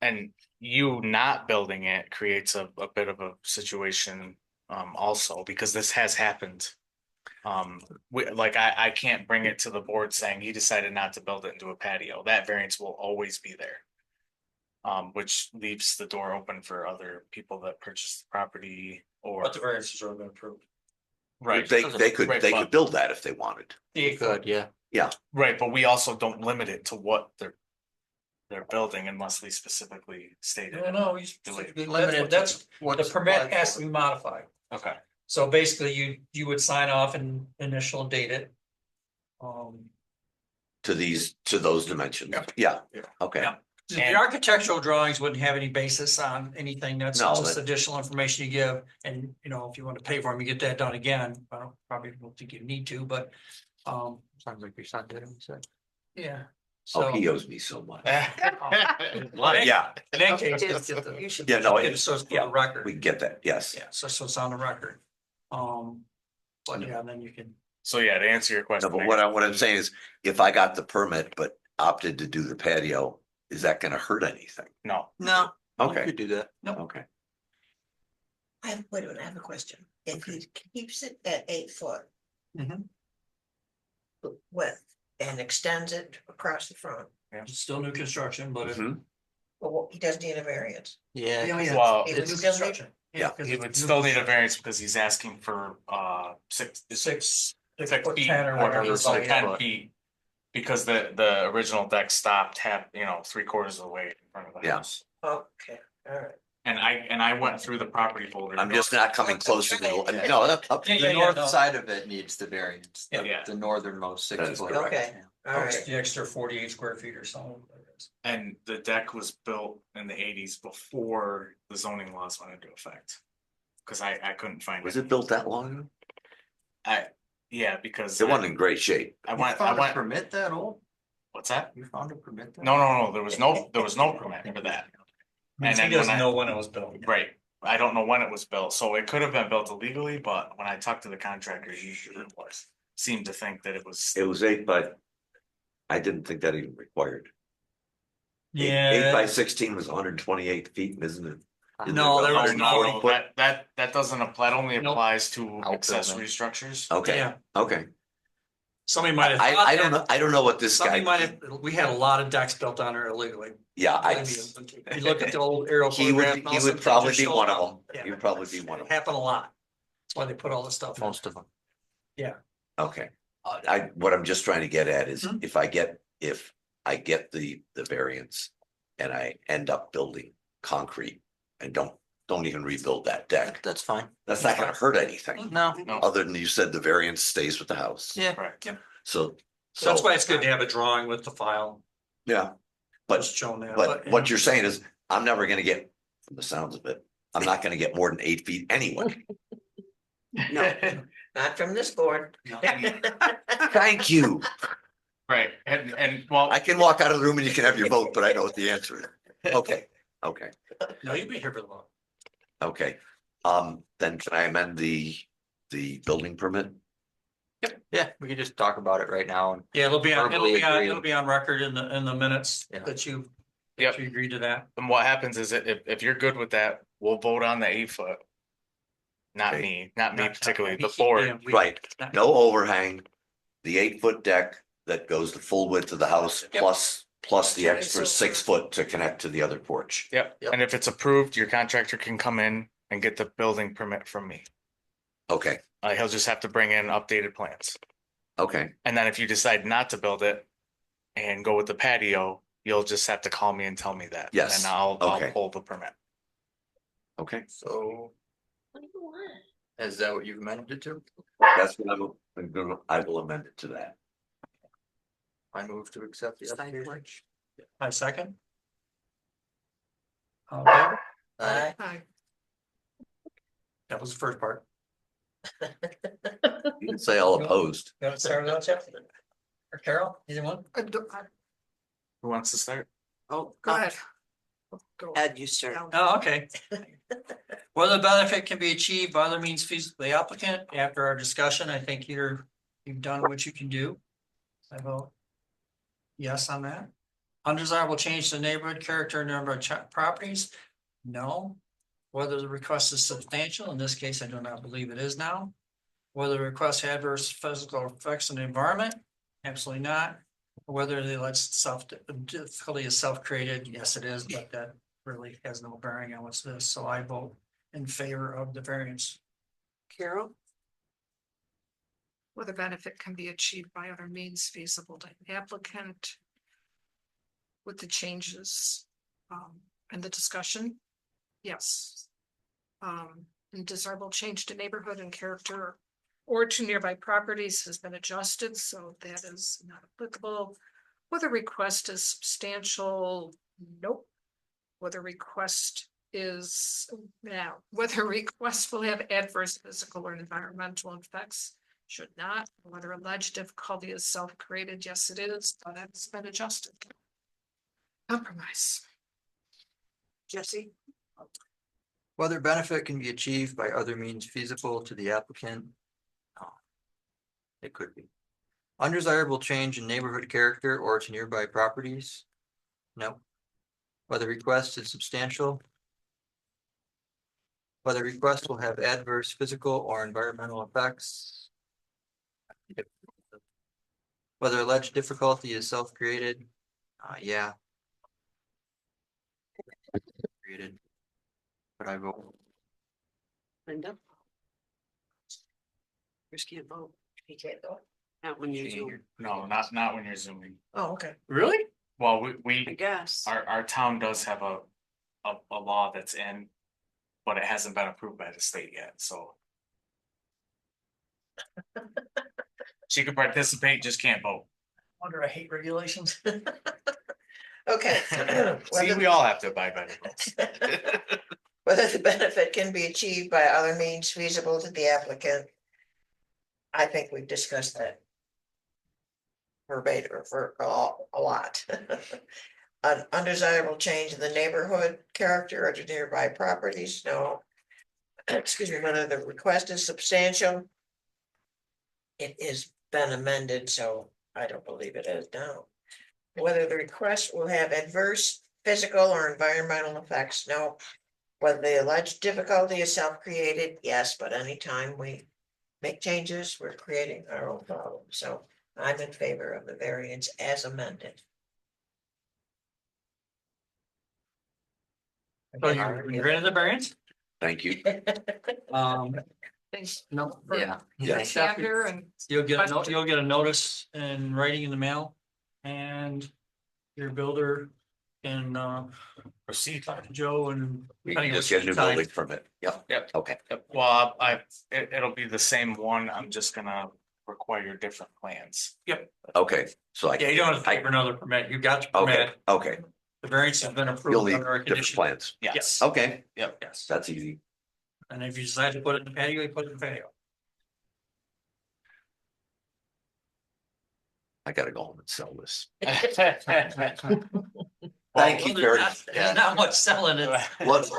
and you not building it creates a bit of a situation, also, because this has happened. I can't bring it to the board saying he decided not to build it into a patio. That variance will always be there. Which leaves the door open for other people that purchase the property or. But the variances are been approved. Right. They could Right, they but- could build that if they wanted. You could, yeah. Right, but we also don't limit it to what they're building unless we specifically state it. No, you specifically limited, that's what the permit has to be modified. Okay, So basically, you would sign off and initial and date it. To those dimensions. Yeah. Yeah, okay. Yeah. The And- architectural drawings wouldn't have any basis on anything, that's No, just that- additional information you give, and if you want to pay for them, you get that done again, well, probably don't think you need to, but. Sounds like your son did it, you said. Yeah. Oh, So. he owes me so much. Well, Yeah, In that case, You should. Yeah, no, get it so it's for yeah, the record. we can get that, yes. Yeah, so it's on the record. But yeah, then you can. so yeah, to answer your No, question. but what I'm saying is, if I got the permit but opted to do the patio, is that gonna hurt anything? No, No. You Okay, could do that. okay. Wait a minute, I have a question. If he keeps it at 8 foot. Mhm. Width and extends it across the front, It's still new construction, but if. Mhm. well, he doesn't need a variance. Yeah. well, If It's new new construction. construction. Yeah. 'cause he it's would new still need a construction. variance because he's asking for 6 Six feet ten or or whatever, so but 10 yeah. feet. Because the original deck stopped 3/4 of the way in front of the Yeah. house. Okay, all right. And I went through the property folder. I'm just not coming close to the, no, up. Yeah, The yeah, north no. side of it needs the variance. Yeah. The northernmost That 6 is foot. correct. Okay. All Oh, it's right, the extra 48 square feet or something. And the deck was built in the 80s before the zoning laws went into effect. Cause I couldn't find Was it. it built that long ago? Yeah, because It wasn't in great shape. I You went, found a permit that old? what's that? You found a permit that? No, there was no permit for that. And He then doesn't when know when it was built. Right, I don't know when it was built, so it could have been built illegally, but when I talked to the contractor, he seemed to think that it was. It was 8 by, I didn't think that even required. 8 by Yeah, 16 was 128 feet, isn't it? Isn't No, it there was 140 No, foot? that doesn't apply, that only Nope. applies to Outbuilding. accessory structures. Okay, yeah, okay. somebody might have. I thought don't that. know, I don't know what this Somebody guy, might have, we had a lot of decks built on there illegally. yeah, You look at the old aerial. he would, photograph and all he some would things probably are be showing one of up. them. Yeah. He would probably be one of It them. happened a lot. That's why they put all this stuff. in. Most of them. Okay, what I'm just trying to get at is Hmm. if I get the variance. And I end up building concrete and don't even rebuild that deck, That's fine. that's not gonna hurt anything. No, No, Other than you said the variance stays with the house. yeah, correct. So, So that's so, why it's good to have a drawing with the file, yeah, but, just showing that. but what you're saying is, I'm never gonna get, from the sounds of it, I'm not gonna get more than 8 feet anyway. Not from this board. Thank you. Right, and well, I can walk out of the room and you can have your vote, but I know what the answer is. Okay, okay, No, you'll be here for the long. okay. Then can I amend the building permit? yeah, we can just talk about it right now. And Yeah, it'll be Verbally agree. it'll be on record in the minutes Yeah. that you Yep. agreed to that. and what happens is that if you're good with that, we'll vote on the 8 foot. Not Okay. me, not me Not- particularly, the Yeah, board. we- Right, no overhang, the 8 foot deck that goes the full width of the house, Yep. plus the Okay, extra so- 6 foot to connect to the other porch. Yep, Yep. and if it's approved, your contractor can come in and get the building permit from me. Okay, He'll just have to bring in updated plans. okay, And then if you decide not to build it and go with the patio, you'll just have to call me and tell me that. Yes, And then I'll okay. pull the permit. okay, so What do you want? is that what you've amended it to? that's what I will amend it to that. I move to accept the application. I second. Okay, Aye. Hi. that was the first part. You can say all opposed. You want to start with that, Jeff? Or Carol, either one? Who wants to start? Oh, Go ahead. Go. Ed, you start. Oh, okay. Whether the benefit can be achieved by other means feasible, the applicant, after our discussion, I think you've done what you can do. I vote yes on that. Undesirable change to neighborhood character and number of properties? No. Whether the request is substantial, in this case, I do not believe it is now. Whether the request has adverse physical effects on the environment? Absolutely not. Whether the difficulty is self-created, yes, it is, but that really has no bearing on what's this, so I vote in favor of the variance. Carol? Whether benefit can be achieved by other means feasible to the applicant. With the changes, and the discussion, yes. Undesirable change to neighborhood and character or to nearby properties has been adjusted, so that is not applicable. Whether request is substantial, nope. Whether request is, now, whether request will have adverse physical or environmental effects, should not. Whether alleged difficulty is self-created, yes, it is, but it's been adjusted. Compromise. Jesse? Whether benefit can be achieved by other means feasible to the applicant. It could be. Undesirable change in neighborhood character or to nearby properties? No. Whether request is substantial? Whether request will have adverse physical or environmental effects? Whether alleged difficulty is self-created? Yeah. Created. But I vote. Linda? Chris can't vote. He can't go. Not when you Zoom, No, not when you're zooming. Oh, okay. Really? Well, I we, guess. our town does have a law that's in, but it hasn't been approved by the state yet, so. She could participate, just can't vote. Wonder, I hate regulations. Okay. See, we all have to abide by the rules. Whether the benefit can be achieved by other means feasible to the applicant. I think we've discussed that. Verbatim for a lot. An undesirable change in the neighborhood character or to nearby properties, no. Excuse me, whether the request is substantial. It is been amended, so I don't believe it is now. Whether the request will have adverse physical or environmental effects, no. Whether the alleged difficulty is self-created, yes, but anytime we make changes, we're creating our own problem, so I'm in favor of the variance as amended. So you're granted the variance? Thank you. Thanks. No. Yeah. Yeah. Candor and You'll get you'll get a notice in writing in the mail and your builder can proceed, talk to Joe and. You depending can on just get a new what time. building permit. Yep. Yep. Okay. Yep. Well, it'll be the same one. I'm just gonna require different plans. Okay. So Yeah, you don't have to pay for another permit. You got your Okay, permit. okay. The variance has been You'll approved need under our different condition. plans. Yes. Okay, Yes. that's easy. And if you decide to put it in the patio, you put it in the patio. I gotta go home and sell this. Thank Thank you very, There's not much selling it. what?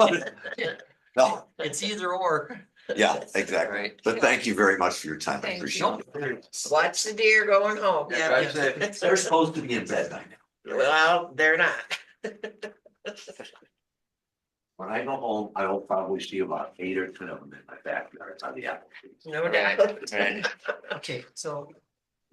No, It's either or. yeah, exactly. But thank you very much for your time. I Thank appreciate you. it. Watch the deer going home. Yeah. They're supposed to be in bed by now. Well, they're not. When I go home, I will probably see about 8 or 10 of them in my backyard on the apple trees. No doubt. Right. Okay, so.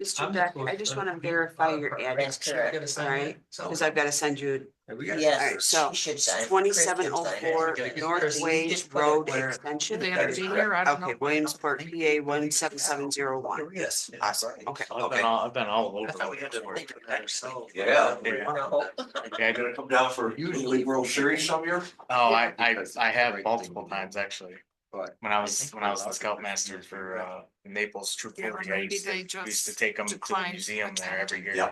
Mr. Deck, I just want to verify your address, Correct. all right? Because I've got to send you, Yes, Alright, so you should sign. 2704 North Wade Road Do Extension. they have to be here? I don't know. Okay, Williamsport, PA 17701. Yes. Awesome, okay. I've been all over. Yeah. Yeah, I do. Come down for usually World Series some year. Oh, I have multiple times actually. When I was the scoutmaster for Naples Troop Yeah, 40, I maybe used they to just take them to the declined museum there every year. Yeah.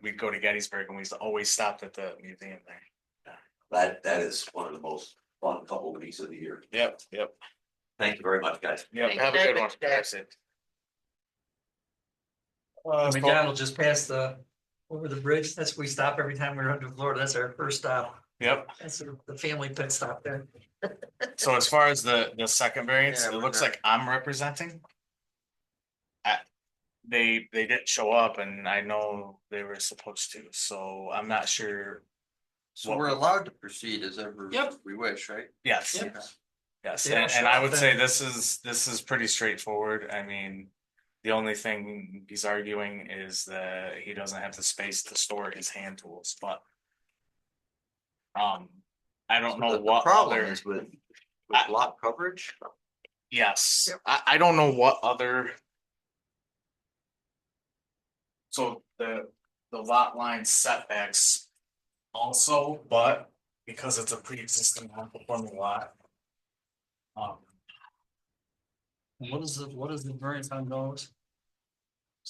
We'd go to Gettysburg and we used to always stop at the museum there. That is one of the most fun couple of weeks of the year. Yep. Thank you very much, guys. Yep, Thank have a you, good one. Mr. Deck. That's it. So- McDonald just passed over the bridge. That's where we stop every time we're under Florida. That's our first stop. Yep, That's the family pit stop there. so as far as the second variance, Yeah, it we're looks not- like I'm representing. They didn't show up and I know they were supposed to, so I'm not sure. So we're allowed to proceed as ever Yep. we wish, right? Yes. Yep. Yes, They don't and show I up would say then. this is pretty straightforward. I mean, the only thing he's arguing is that he doesn't have the space to store his hand tools, but. I don't know The what problem other, is with I- lot coverage. yes, Yep. I don't know what other. So the lot line setbacks also, but because it's a pre-existing non-conforming lot. What is the variance on those?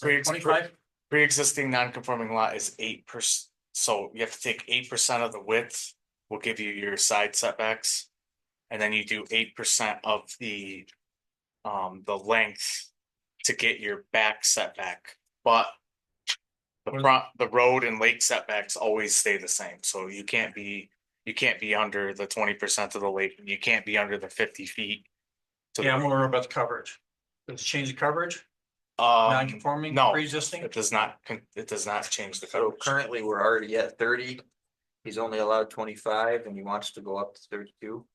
Pre- 25? Pre-existing non-conforming lot is 8%, so you have to take 8% of the width, will give you your side setbacks. And then you do 8% of the length to get your back setback, but. The road and lake setbacks always stay the same, so you can't be under the 20% of the lake, you can't be under the 50 feet. to the Yeah, I'm road. worried about the coverage. Does it change the coverage? Um, Non-conforming, no, pre-existing? it does not change the So coverage. currently, we're already at 30. He's only allowed 25 and he wants to go up to 32.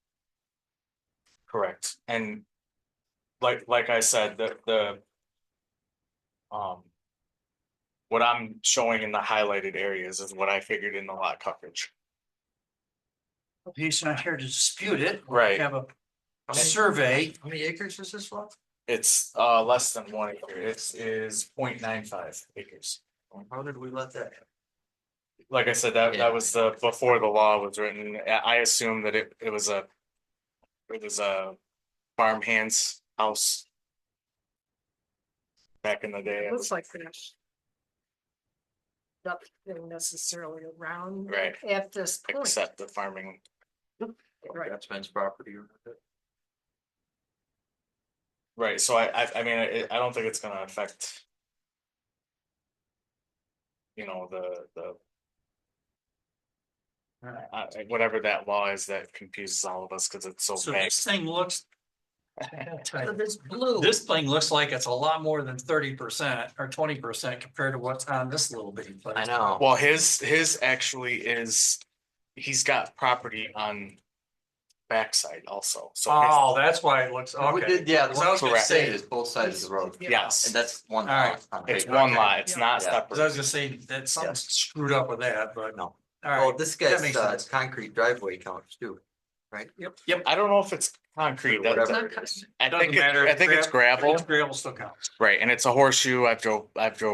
Correct, and like I said, the what I'm showing in the highlighted areas is what I figured in the lot coverage. He's not here to dispute it. Right. Have a survey. How many acres is this lot? It's less than 1 acre, it is 0.95 acres. How did we let that? happen? Like I said, Yeah. that was before the law was written. I assume that it was a farmhand's house. Back in the day. It looks like there's nothing necessarily around Right. at this point. Except the farming. Right. That's Ben's property. Right, so I mean, I don't think it's gonna affect. You know, whatever that law is that confuses all of us, cause it's so So vague. this thing looks. So this blue. This thing looks like it's a lot more than 30% or 20% compared to what's on this little bitty place. I know. Well, his actually is, he's got property on backside also, so. Oh, that's why it looks, We okay. did- Yeah, the So I one was gonna correct say- is both sides of the road. Yeah. Yes, And that's one. All right. lot on it's paper. one lot, it's not Yeah. 'Cause I was separate. gonna say that something's screwed up with that, but. No. All Oh, right, this that guy's makes sense. concrete driveway counts too. right? Yep. I don't know if it's concrete. Whatever It's not it is. I Doesn't think, matter. I think it's gravel. Gravel still counts. Right, and it's a horseshoe. I've drove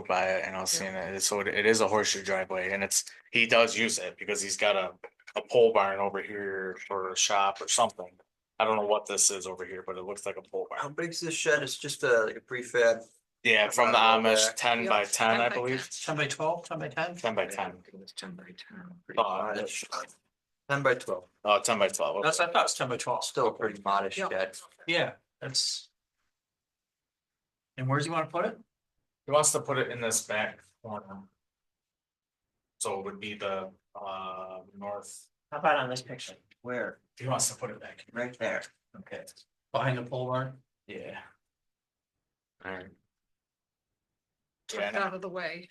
by it and I was seeing it. So it is a horseshoe driveway and he does use it because he's got a pole barn over here for a shop or something. I don't know what this is over here, but it looks like a pole How barn. big's this shed? It's just like a prefab. Yeah, from the Not a roll Amish, back. 10 Yep, by 10, 10 I by believe. 10 by 12, 10 by 10? 10 by 10. It's 10 by 10. Modest. 10 by 12. Oh, 10 by 12. Okay. I thought it was 10 by 12. Still a pretty modest Yep. shed. Yeah, that's. And where's he want to put it? He wants to put it in this back corner. So it would be the north. How about on this picture? Where? He wants to put it back. Right there. Okay. Behind the pole barn? Yeah. Alright. Took it out of the way,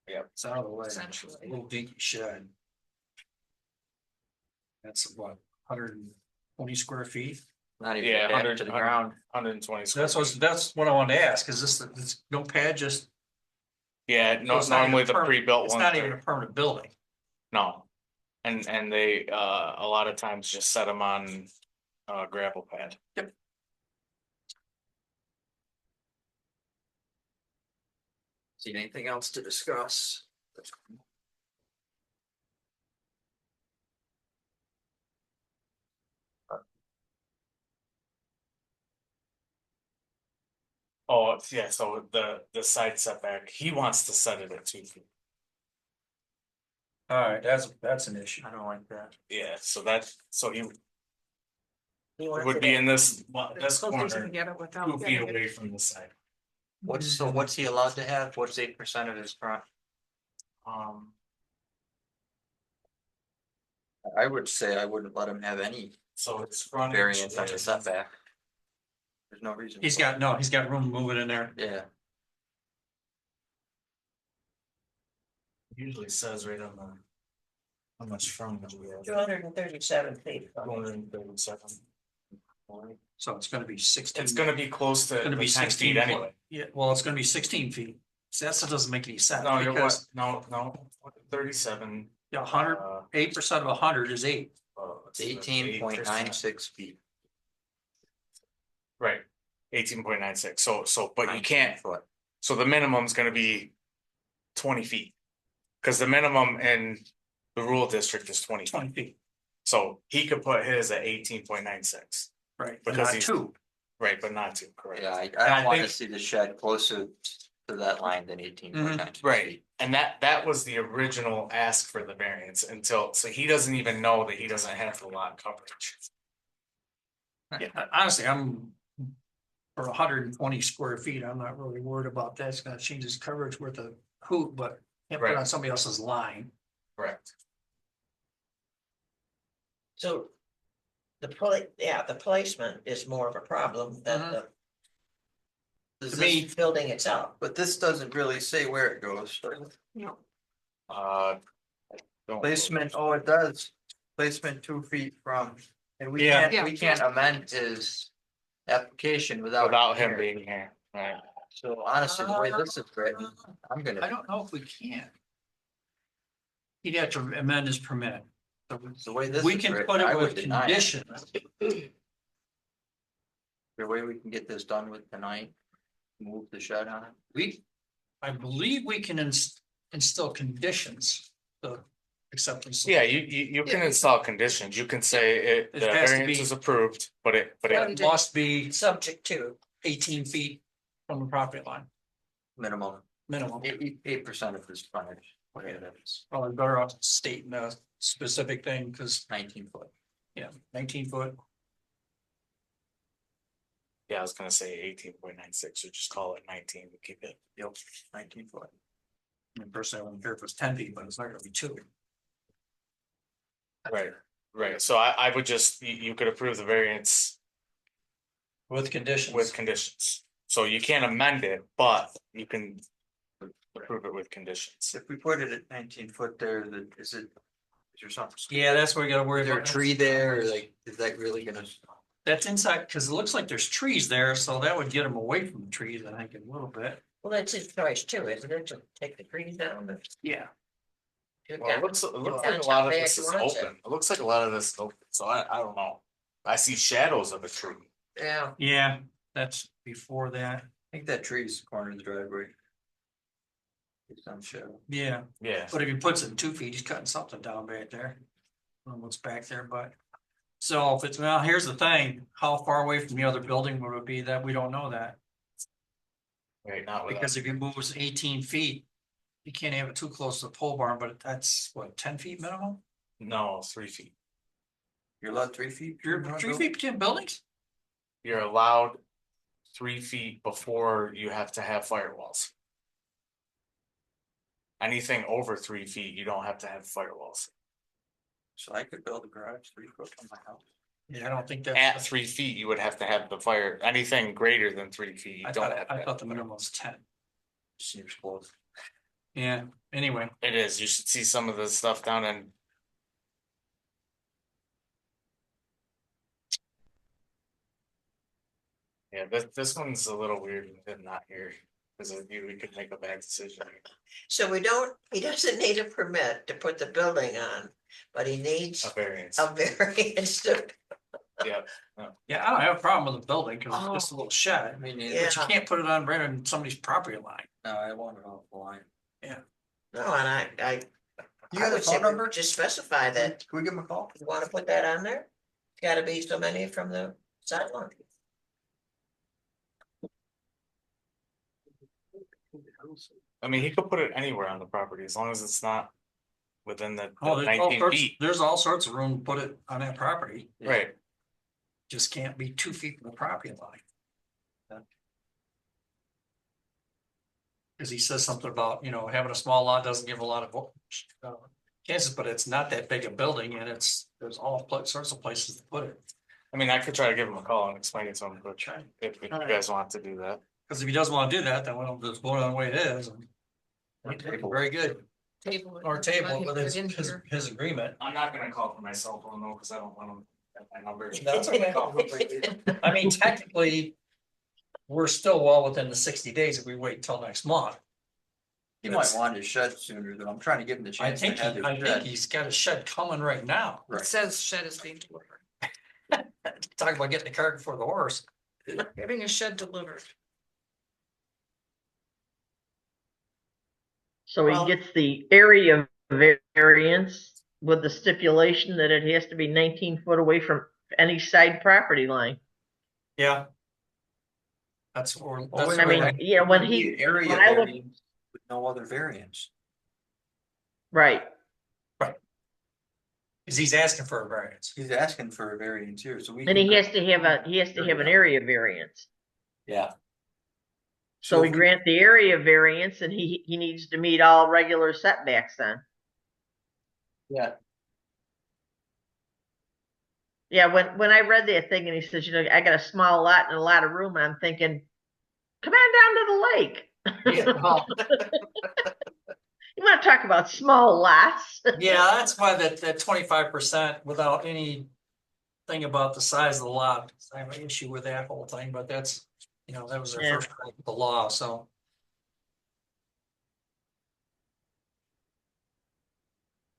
Yep. It's out of the way. Essentially. A little dinky shed. That's what, 120 square feet? Not even Yeah, attached 100 to the ground. 120 That's what I wanted to ask, is this, it's no pad, just. Yeah, so no, it's not even normally the permanent- pre-built It's ones. not are- even a permanent building. No. And they a lot of times just set them on gravel pad. See anything else to discuss? Oh, yeah, so the side setback, he wants to set it at 2 feet. Alright, that's an issue. I don't like that. Yeah, so he He wants would it be at- in this so he corner, doesn't get it without 2 feet getting it. away from the side. What's he allowed to have? What's 8% of his front? Um, I would say I wouldn't let him have any so it's front. variance on the setback. There's no reason. He's for it. got room to move it in there. Yeah, Usually says right on the. How much frontage we have? 237 feet. 237. So it's gonna be 16. It's gonna be close to It's gonna the be 10 16 feet anyway. Yeah, well, it's gonna be 16 feet. So that doesn't make any sense. No, you're because, what? No, 37. Yeah, 100, 8% of 100 is 8. it's 18.96 feet. Right, 18.96, so, but you 19 can't, foot. so the minimum's gonna be 20 feet. Cause the minimum in the rural district is 20 feet, 20 feet, so he could put his at 18.96, right? But Because not he's- 2. right, but not to, correct? Yeah, I And don't wanna think- see the shed closer to that line than 18.96 Right, feet. and that was the original ask for the variance so he doesn't even know that he doesn't have the lot coverage. Yeah, honestly, I'm for 120 square feet, I'm not really worried about that. It's gonna change his coverage worth a hoot, but can't put it Right. on somebody else's line. Correct. So the the placement is more of a problem than Mhm. the To me, building itself. But this doesn't really say where it goes. No, I don't- Placement, oh, it does. Placement 2 feet from, and we Yeah. we can't amend his application without. Without him here. being here, right? So honestly, the way this is written, I'm I gonna, don't know if we can. He'd have to amend his permit. the way this We is can written, put I it would with deny it. conditions. The way we can get this done with tonight, move the shed on it. I believe we can instill conditions, the acceptance. Yeah, you can Yeah. install conditions, you can say It the has to variance be- is approved, but it. It must be Subject to. 18 feet from the property line, Minimum, minimum. 8% of his frontage, whatever it is, Probably better off stating a specific thing, because, 19 foot. yeah, 19 foot. Yeah, I was gonna say 18.96, or just call it 19 to keep it. Yep, 19 foot. And personally, I wouldn't care if it was 10 feet, but it's not gonna be 2. Right, so I would just, you could approve the variance With conditions. with conditions. So you can't amend it, but you can approve it with conditions. If we put it at 19 foot there, is there something? Yeah, that's what we gotta worry Is about. there a tree there, or like, is that really gonna? That's inside, because it looks like there's trees there, so that would get them away from the trees, I think, a little bit. Well, that's his choice too, isn't it, to take the trees down? Yeah. Well, it looks like a lot of this is open. It looks like a lot of this is open, so I don't know. I see shadows of a tree. Yeah, Yeah, that's before that. I think that tree's the corner of the driveway. It's on shadow. Yeah, Yeah. but if he puts it in 2 feet, he's cutting something down back there. I don't know what's back there, but. So if it's, well, here's the thing, how far away from the other building would it be? That we don't know that. Right, not with Because if you move it 18 feet, you can't have it too close to the pole barn, but that's what, 10 feet minimum? no, 3 feet. You're allowed 3 feet? You're 3 feet between buildings? You're allowed 3 feet before you have to have firewalls. Anything over 3 feet, you don't have to have firewalls. So I could build a garage 3 foot on my house. Yeah, I don't think At that's. 3 feet, you would have to have the fire, anything greater than 3 feet, you I don't thought, have to I have thought the the minimum was 10. Seems close. Yeah, anyway, It is, you should see some of the stuff down in. Yeah, this one's a little weird and not here, because we could make a bad decision. so he doesn't need a permit to put the building on, but he needs A variance, a variance to. yeah. yeah, I don't have a problem with the building because it's just a little shed, I mean, Yeah. but you can't put it on right on somebody's property line. no, I want it off the line. No, and I You got a would say phone number? just specify that Can we give him a call? you wanna put that on there. It's gotta be so many from the sideline. I mean, he could put it anywhere on the property, as long as it's not within the Oh, 19 feet, there's all sorts of room to put it on that property, right? just can't be 2 feet from the property line. Cause he says something about, having a small lot doesn't give a lot of chances, but it's not that big a building and there's all sorts of places to put it. I mean, I could try to give him a call and explain it to him, but if you Alright. guys want to do that. Cause if he doesn't wanna do that, then we'll just vote on the way it is. Very good. Table it. Or table Let it him with put in here. his agreement. I'm not gonna call for my cell phone though, because I don't want him at my number. That's okay. I mean, technically, we're still well within the 60 days if we wait until next month. He might want his shed sooner, though. I'm trying to give him the I chance to think, have his I think shed. he's got a shed coming right now. It Right. says shed is being delivered, Talk about getting the cart before the horse. getting a shed delivered. So he Well- gets the area variance with the stipulation that it has to be 19 foot away from any side property line. Yeah. That's where. Well, that's wait a I where mean, that- when We he, need area when I look- variance with no other variance. right, Cause he's asking for a variance. He's asking for a variance here, so we. and can- he has to have an area variance. Yeah. So we if grant the area variance and he needs to meet all regular setbacks then. Yeah. Yeah, when I read that thing and he says, I got a small lot and a lot of room, I'm thinking, come on down to the lake. Yeah, well, You wanna talk about small lots? yeah, that's why that 25% without any thing about the size of the lot. I have an issue with that whole thing, but that's, that was their Yeah. first call with the law, so.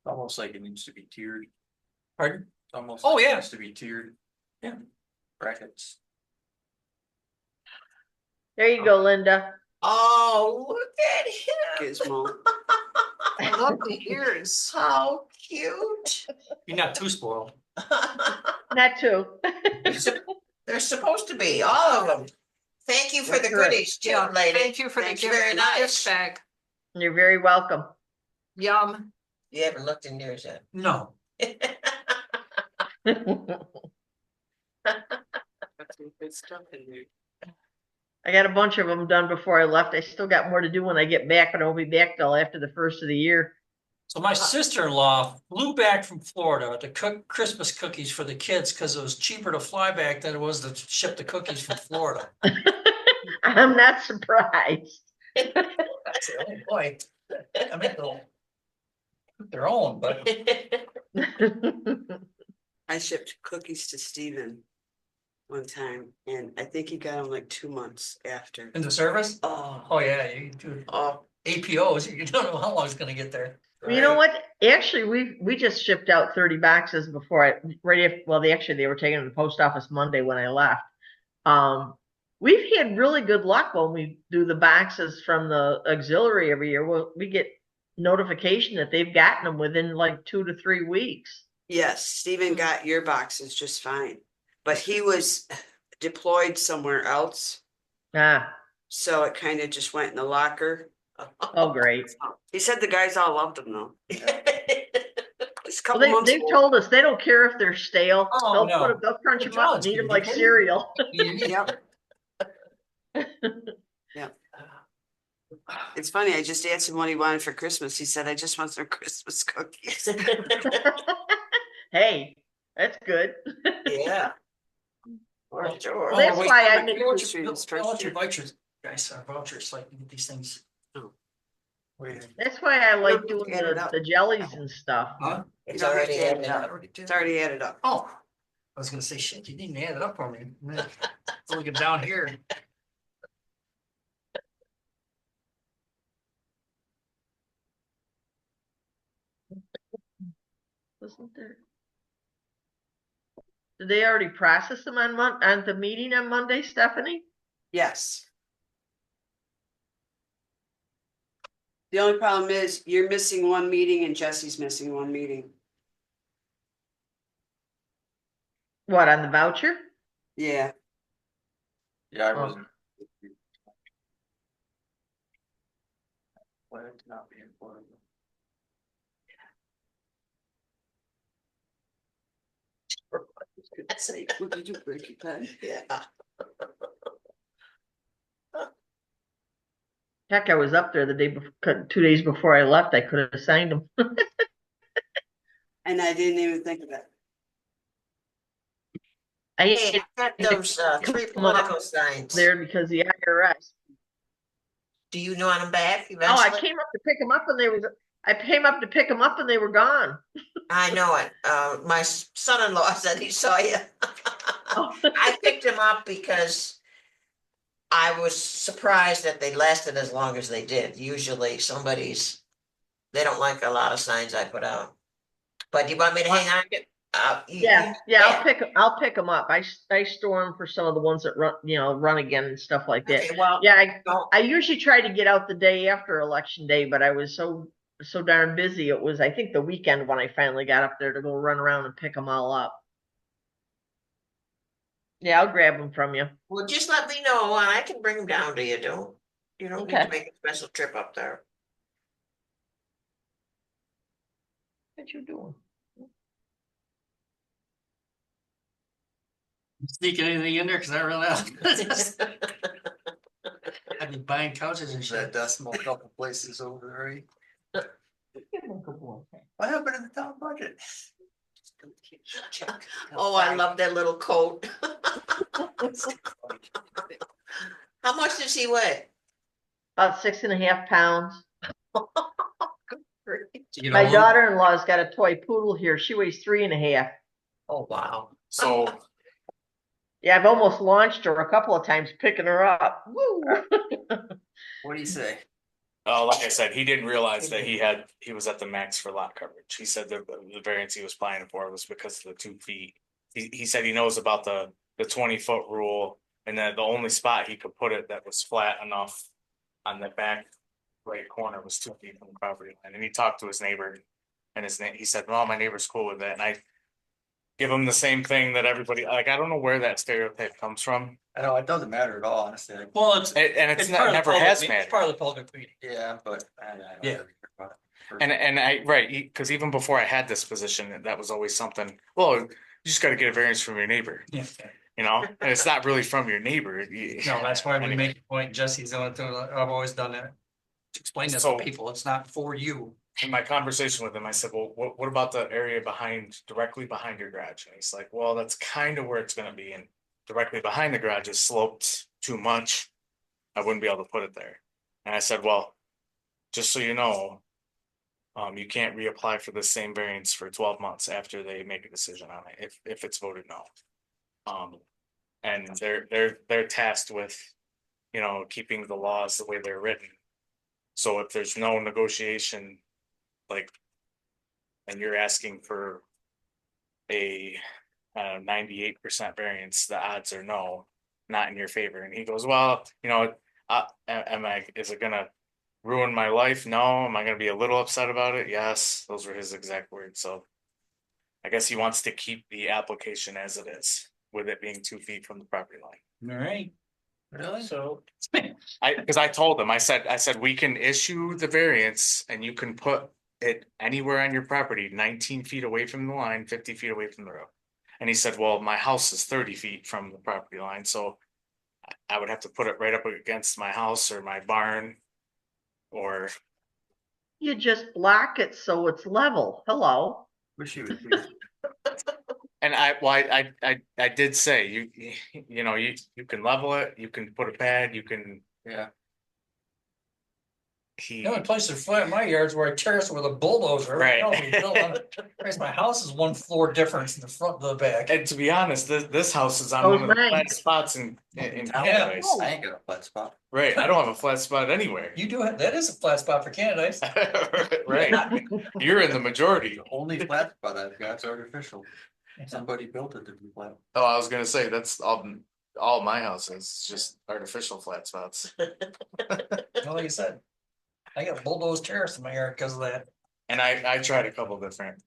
Almost like it needs to be tiered. Pardon? It's almost. Oh, like it yeah. Needs to be tiered. Yeah. Brackets. There you go, Linda. Oh, look at him. Gizmo. I love the ears. How cute. You're not too spoiled. Not too. They're supposed to be, all of them. Thank you for the That's right. goodies too, Yeah, lady. thank you for the Thank you gift, very gift nice. bag. You're very welcome. Yum. You haven't looked in yours yet. No, I got a bunch of them done before I left. I still got more to do when I get back, but I won't be back till after the first of the year. so my sister-in-law flew back from Florida to cook Christmas cookies for the kids because it was cheaper to fly back than it was to ship the cookies from Florida. I'm not surprised. That's the only point. I mean, they'll cook their own, but I shipped cookies to Steven one time, and I think he got them like 2 months after. in the service, Oh, oh yeah, you do Oh, APOs, you don't know how long it's gonna get there. Well, you know what? Actually, we just shipped out 30 boxes before they were taken to the post office Monday when I left. We've had really good luck when we do the boxes from the auxiliary every year. We get notification that they've gotten them within like 2 to 3 weeks. Yes, Stephen got your boxes just fine, but he was deployed somewhere else. Ah, So it kind of just went in the locker. oh, great. He said the guys all loved him though. It's a Well, couple months they've old. told us they don't care if they're stale. Oh, no. They'll crunch them up, John's and eat them gonna like be paid. cereal. Yep. It's funny, I just asked him what he wanted for Christmas. He said, I just want some Christmas cookies. Hey, that's good. Yeah. For sure. Well, that's why I my make Christmas this- tree this I'll first let your year. vouchers, guys, vouchers, like you get these things. Oh. Wait. That's why I like Look, doing add it up. the jellies and stuff. Huh? It's You don't have already to add added it up. It's already added up. Oh, I was gonna say, shit, you didn't add it up for me. Looking down here. Wasn't there? Did they already process them on the meeting on Monday, Stephanie? Yes. The only problem is you're missing one meeting and Jesse's missing one meeting. What, on the voucher? Yeah, Yeah, I wasn't. Not be important. say, what did you break your pen? Yeah. Heck, I was up there the day before, 2 days before I left. I could have signed them. And I didn't even think of it. Hey, I got those three political signs. there because the IRS. Do you want them back Oh, I eventually? came up to pick them up and they were gone. I know it. My son-in-law said he saw you. Oh. I picked them up because I was surprised that they lasted as long as they did. Usually they don't like a lot of signs I put out. But do you want me to hang on to it? Yeah, I'll pick them up. I store them for some of the ones that run again and stuff like that. Okay, well, Yeah, don't- I usually try to get out the day after election day, but I was so darn busy. It was, I think, the weekend when I finally got up there to go run around and pick them all up. Yeah, I'll grab them from you. well, just let me know and I can bring them down to you. You don't need to Okay. make a special trip up there. What you doing? Sneaking anything in there, cause I really out. I've been buying couches and shit. decimal couple places over there. What happened to the town budget? Oh, I love that little coat. How much does he weigh? About 6.5 pounds. You My know, daughter-in-law's got a toy poodle here. She weighs 3.5. Oh, wow. So Yeah, I've almost launched her a couple of times picking her up. Woo! What do you say? like I said, he didn't realize that he was at the max for lot coverage. He said the variance he was applying for was because of the 2 feet. He said he knows about the 20-foot rule, and that the only spot he could put it that was flat enough on the back right corner was 2 feet from the property line. And he talked to his neighbor, and he said, "Well, my neighbor's cool with that." And I give him the same thing that everybody, like, I don't know where that stereotype comes from. I know, it doesn't matter at all, honestly. well, it's It's part of the never public has meeting. It's mattered. part of the public meeting. Yeah, but I don't Yeah. really care about it. And I, right, because even before I had this position, that was always something, well, you just gotta get a variance from your neighbor, Yeah. and it's not really from your neighbor. No, that's why we make a point, Jesse's the only thing, I've always done that. To explain this to So- people, it's not for you. In my conversation with him, I said, well, what about the area directly behind your garage? And he's like, well, that's kind of where it's gonna be, and directly behind the garage is sloped too much. I wouldn't be able to put it there. And I said, well, just so you know, you can't reapply for the same variance for 12 months after they make a decision on it, if it's voted no. And they're tasked with, keeping the laws the way they're written. So if there's no negotiation like. And you're asking for a 98% variance, the odds are no, not in your favor. And he goes, well, is it gonna ruin my life? No. Am I gonna be a little upset about it? Yes. Those were his exact words. So I guess he wants to keep the application as it is, with it being 2 feet from the property line. All right. Really? So. Because I told him, I said, we can issue the variance and you can put it anywhere on your property, 19 feet away from the line, 50 feet away from the road. And he said, well, my house is 30 feet from the property line, so I would have to put it right up against my house or my barn. Or, You just block it so it's level. Hello. Wish you would. and I did say, you can level it, you can put a pad, you can. Yeah. The only place that's flat in my yard is where I terrace it with a bulldozer. Right. Whereas my house is 1 floor difference in the front to the back. And to be honest, this house is on Oh, one of the nice. flat spots in Yeah. Canada. I ain't got a flat spot. Right, I don't have a flat spot anywhere. You do have, that is a flat spot for Canada. Right, you're in the majority. The only flat spot I've got is artificial. Somebody built it to be flat. Oh, I was gonna say, that's all my house is, just artificial flat spots. Well, like I said, I got bulldozed terrace in my yard because of that. And I tried a couple different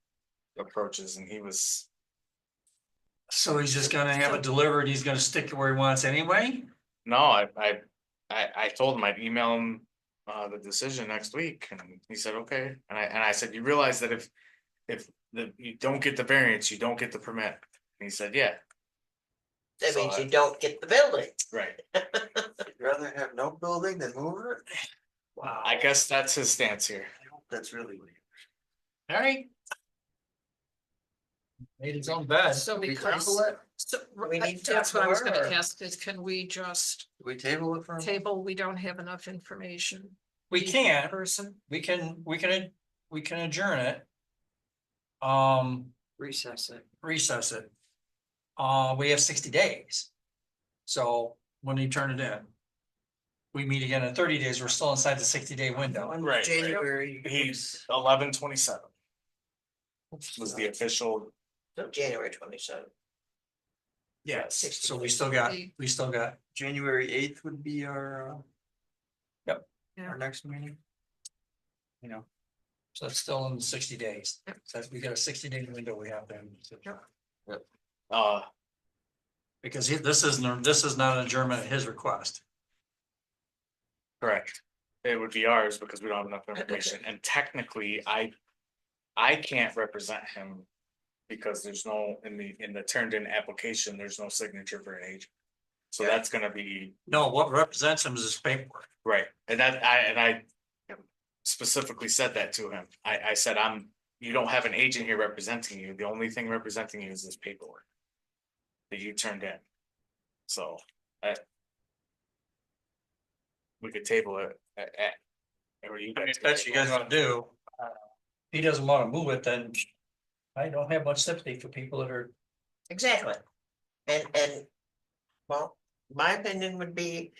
approaches and he was, So he's just gonna have it delivered, he's gonna stick to where he wants anyway? no, I told him I'd email him the decision next week, and he said, okay. And I said, you realize that if you don't get the variance, you don't get the permit. And he said, yeah. That So means you don't get the building. Right. You'd rather have no building than move it? Wow. I guess that's his stance here. I hope that's really what he. All right. Made his own bed. So We because, table it? so, We need to that's what I was talk gonna more, or- ask is, can we just Do we table it for a moment? table, we don't have enough information? We can, Person, we can adjourn it. Recess it. Recess it. We have 60 days. So when you turn it in. We meet again in 30 days, we're still inside the 60-day window. Right. January. He's 11/27 was the official. So January 27th. Yes, 60 so we days. still got, January 8th would be our. Yep. Yeah. Our next meeting. You know. so it's still in 60 days. So we got a 60-day window we have then. Because this is not an adjournment at his request. Correct. It would be ours because we don't have enough information, and technically, I can't represent him. Because there's no, in the turned in application, there's no signature for an agent. So Yeah. that's gonna be, No, what represents him is his paperwork. right, and I specifically said that to him. I said, you don't have an agent here representing you, the only thing representing you is this paperwork. That you turned in. So, we could table it or you I mean, guys. if that's what you guys wanna do. If he doesn't wanna move it, then I don't have much sympathy for people that are. Exactly. And, well, my opinion would be.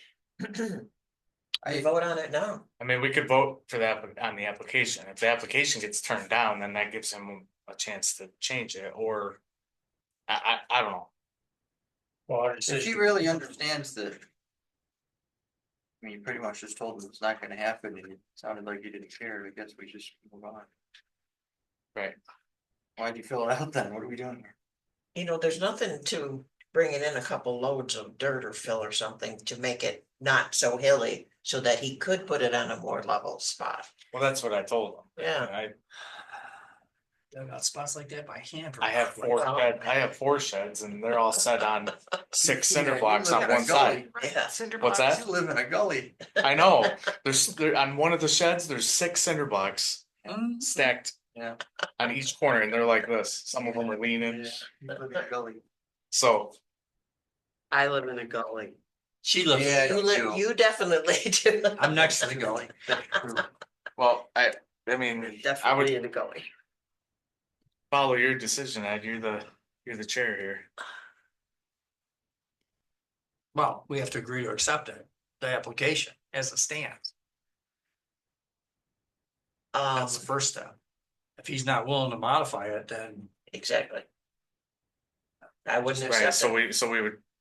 I vote on it now. I mean, we could vote for that on the application. If the application gets turned down, then that gives him a chance to change it, or. I don't know. Well, our If he decision. really understands that. I mean, you pretty much just told him it's not gonna happen and it sounded like you didn't care. I guess we just move on. Right. Why'd you fill it out then? What are we doing here? You know, there's nothing to bringing in a couple loads of dirt or fill or something to make it not so hilly. So that he could put it on a more level spot. Well, that's what I told him. Yeah. And Dug out spots like that by hand. I have four sheds and they're all set on 6 cinder Yeah, blocks you live on in a one side. Yeah. cinder What's blocks. that? You live in a gully. I know, there on one of the sheds, there's 6 cinder blocks Mm. stacked. Yeah. On each corner, and they're like this, some of them are leaning, Yeah, you live in a gully. so. I live in a gully. She lives. Yeah. You definitely do. I'm next to the gully. Well, I mean, I Definitely would in a gully. follow your decision, Ed, you're the chair here. Well, we have to agree to accept it, the application as it stands. That's the first step. If he's not willing to modify it, then Exactly. I wouldn't Right, accept so it.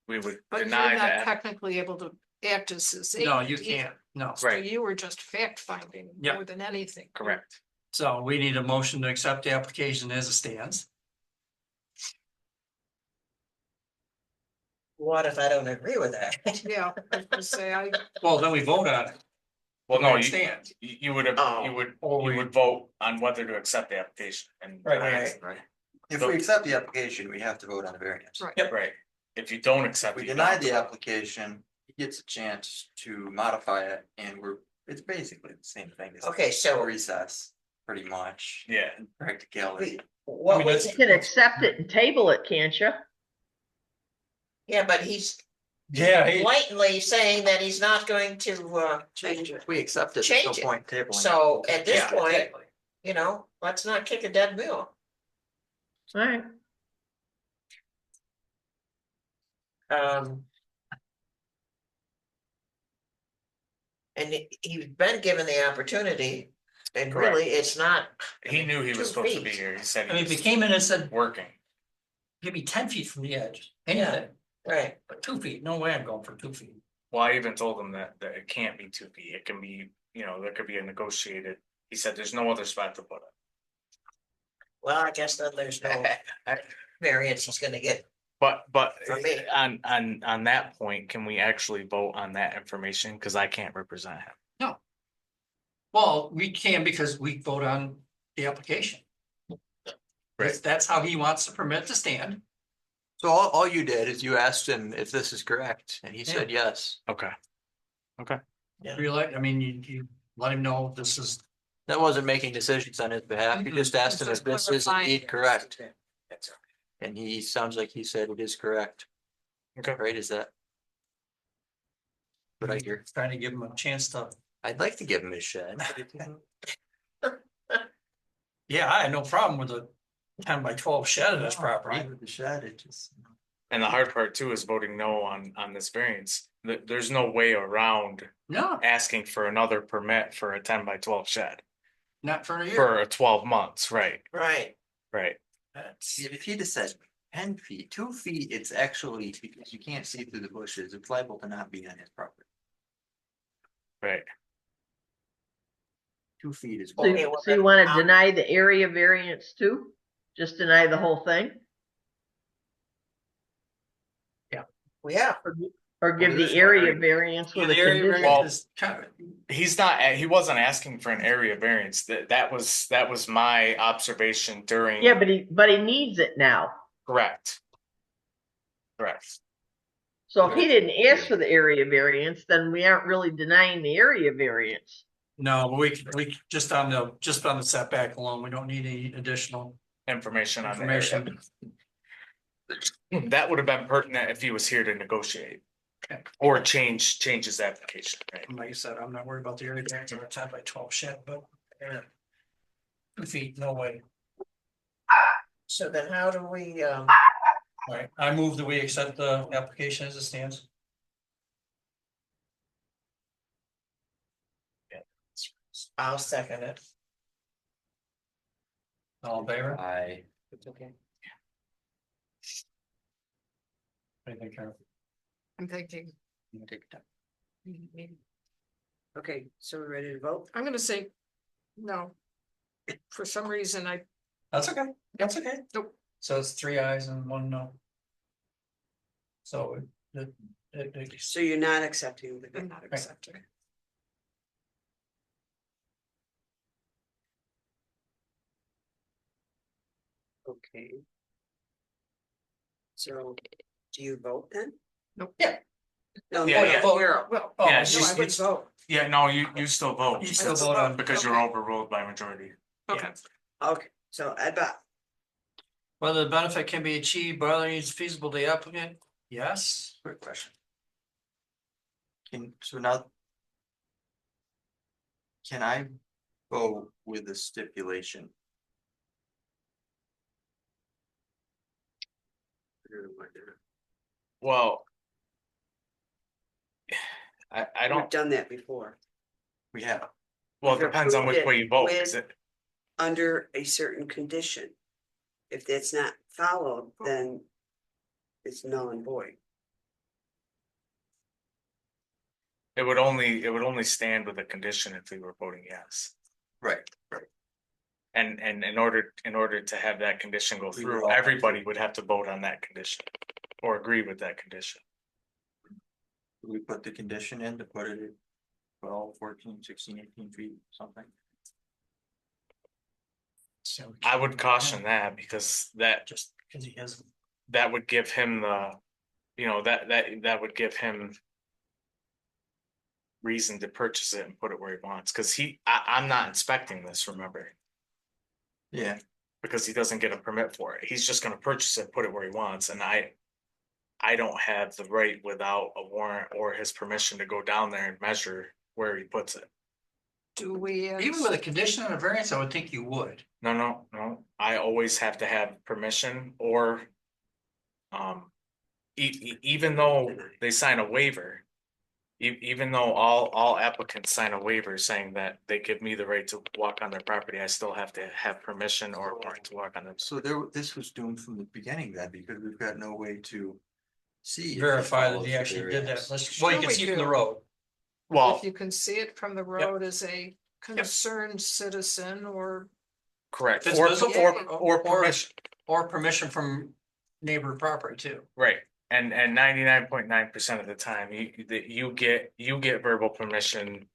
we would But you're deny not that. technically able to act as his. no, you agent. can't, no. So Right. you were just fact finding Yeah. more than anything. Correct. So we need a motion to accept the application as it stands. What if I don't agree with that? Yeah, I was gonna say, Well, then we vote on it. Well, Where no, it you, stands. you would have, Oh. you would, Or you we- would vote on whether to accept the application and. Right, deny it. right. Right. If we accept the application, we have to vote on the variance. Right. Yep. Right, if you don't If accept. we it, you deny don't. the application, he gets a chance to modify it and it's basically the same thing as Okay, so recess, pretty much. Yeah, in Practicality. what mean, was, You can accept it and table it, can't you? yeah, but he's Yeah, he- blatantly saying that he's not going to Change it. If we accept it, there's Change no it. point tabling. it. So at this yeah, point, exactly. you know, let's not kick a dead mule. Alright, Um. And he's been given the opportunity, and Correct. really, it's not. he knew he 2 was supposed to be feet. here, he said I mean, he if he was came in and said, working. give me 10 feet from the edge, anything, Right, but 2 feet, no way I'm going for 2 feet. Well, I even told him that it can't be 2 feet, it can be, there could be a negotiated, he said there's no other spot to put it. well, I guess then there's no variance he's gonna get. But For me. on that point, can we actually vote on that information? Cause I can't represent him. Well, we can because we vote on the application. Right. That's how he wants the permit to stand. So all you did is you asked him if this is correct, and he said yes. Okay. Realize, I mean, you let him know this is, That wasn't making decisions on his behalf. You just asked him if this is indeed correct. And he sounds like he said it is correct. Okay. Right, is that? What I hear. trying to give him a chance to, I'd like to give him his shed. yeah, I had no problem with a 10 by 12 shed of this property. Fine with the shed, it just. And the hard part too is voting no on this variance. There's no way around No, asking for another permit for a 10 by 12 shed not for a year. for 12 months, right, Right, right. That's, If he just said 10 feet, 2 feet, it's actually, because you can't see through the bushes, it's liable to not be on his property. Right. 2 feet is. so you, Okay, well, so you then, wanna deny the area variance too? Just deny the whole thing? yeah, Or give Well, there's the no area area. variance with a the area condition? variance is kind of, He wasn't asking for an area variance. That was my observation during. Yeah, but he needs it now. Correct. Correct. So if he didn't ask for the area variance, then we aren't really denying the area variance. no, but we, just on the setback alone, we don't need any additional Information on the area. information. That would have been pertinent if he was here to negotiate. Okay. Or change his application, right? Like I said, I'm not worried about the area variance or a 10 by 12 shed, but 2 feet, no way. so then how do we, All right, I move that we accept the application as it stands. I'll second it. All in favor? I, It's okay. What do you think, Karen? I'm thinking, Okay, so we're ready to vote? I'm gonna say, no. For some reason, That's okay, that's okay. Nope. So it's 3 ayes and 1 no. So it, So you're not accepting the. I'm not accepting. Okay. So, do you vote then? Nope. Yeah. No, Yeah, no, yeah. no, Well, Oh, Yeah, no, she's- I would vote. Yeah, no, you still vote. You still vote on- Because you're overruled by majority. Okay, okay, so Ed Bot, whether the benefit can be achieved by other means feasible to the applicant, yes. Quick question. So now. Can I go with the stipulation? Well. I we've don't, done that before. We have, well, it We've depends on which approved way it you vote, with- 'cause under a certain condition. If that's not followed, then it's null and void. It would only stand with a condition if we were voting yes. Right. And in order to have that condition go We would through, all have everybody would have to vote on that condition. Or agree with that condition. We put the condition in to put it at 12, 14, 16, 18 feet, something. So I would caution that because just because he has. that would give him the, that would give him reason to purchase it and put it where he wants, because I'm not inspecting this, remember? Yeah, Because he doesn't get a permit for it. He's just gonna purchase it, put it where he wants, and I don't have the right without a warrant or his permission to go down there and measure where he puts it. Do we? Even with a condition and a variance, I would think you would. No. I always have to have permission or even though they sign a waiver, even though all applicants sign a waiver saying that they give me the right to walk on their property, I still have to have permission or a warrant to walk on them. so this was doomed from the beginning then, because we've got no way to see. if he Verify that follows he the actually did that. variance. Well, you Sure can we see from the do. road. Well, If you can see it from the road as a concerned citizen or. correct, It's or visible or permission, Or permission from neighbor property too. right? And 99.9% of the time, you get verbal permission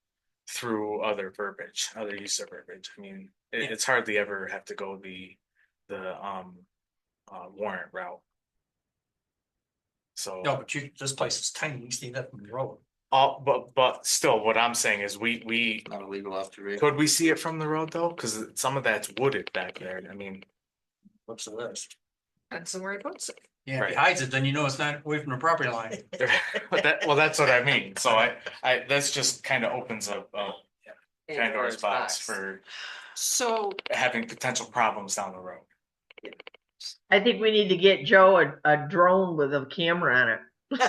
through other verbiage, other use of verbiage. I mean, it's hardly ever have to go the warrant route. So No, but this place is tiny. You can see that from the road. but still, what I'm saying is we Not a legal observation. could we see it from the road though? Because some of that's wooded back there. I mean, Looks at this. That's where he puts it. Yeah, if he Right. hides it, then you know it's not away from the property line. well, that's what I mean. So I that's just kind of opens up Pandora's box for So having potential problems down the road. I think we need to get Joe a drone with a camera on it.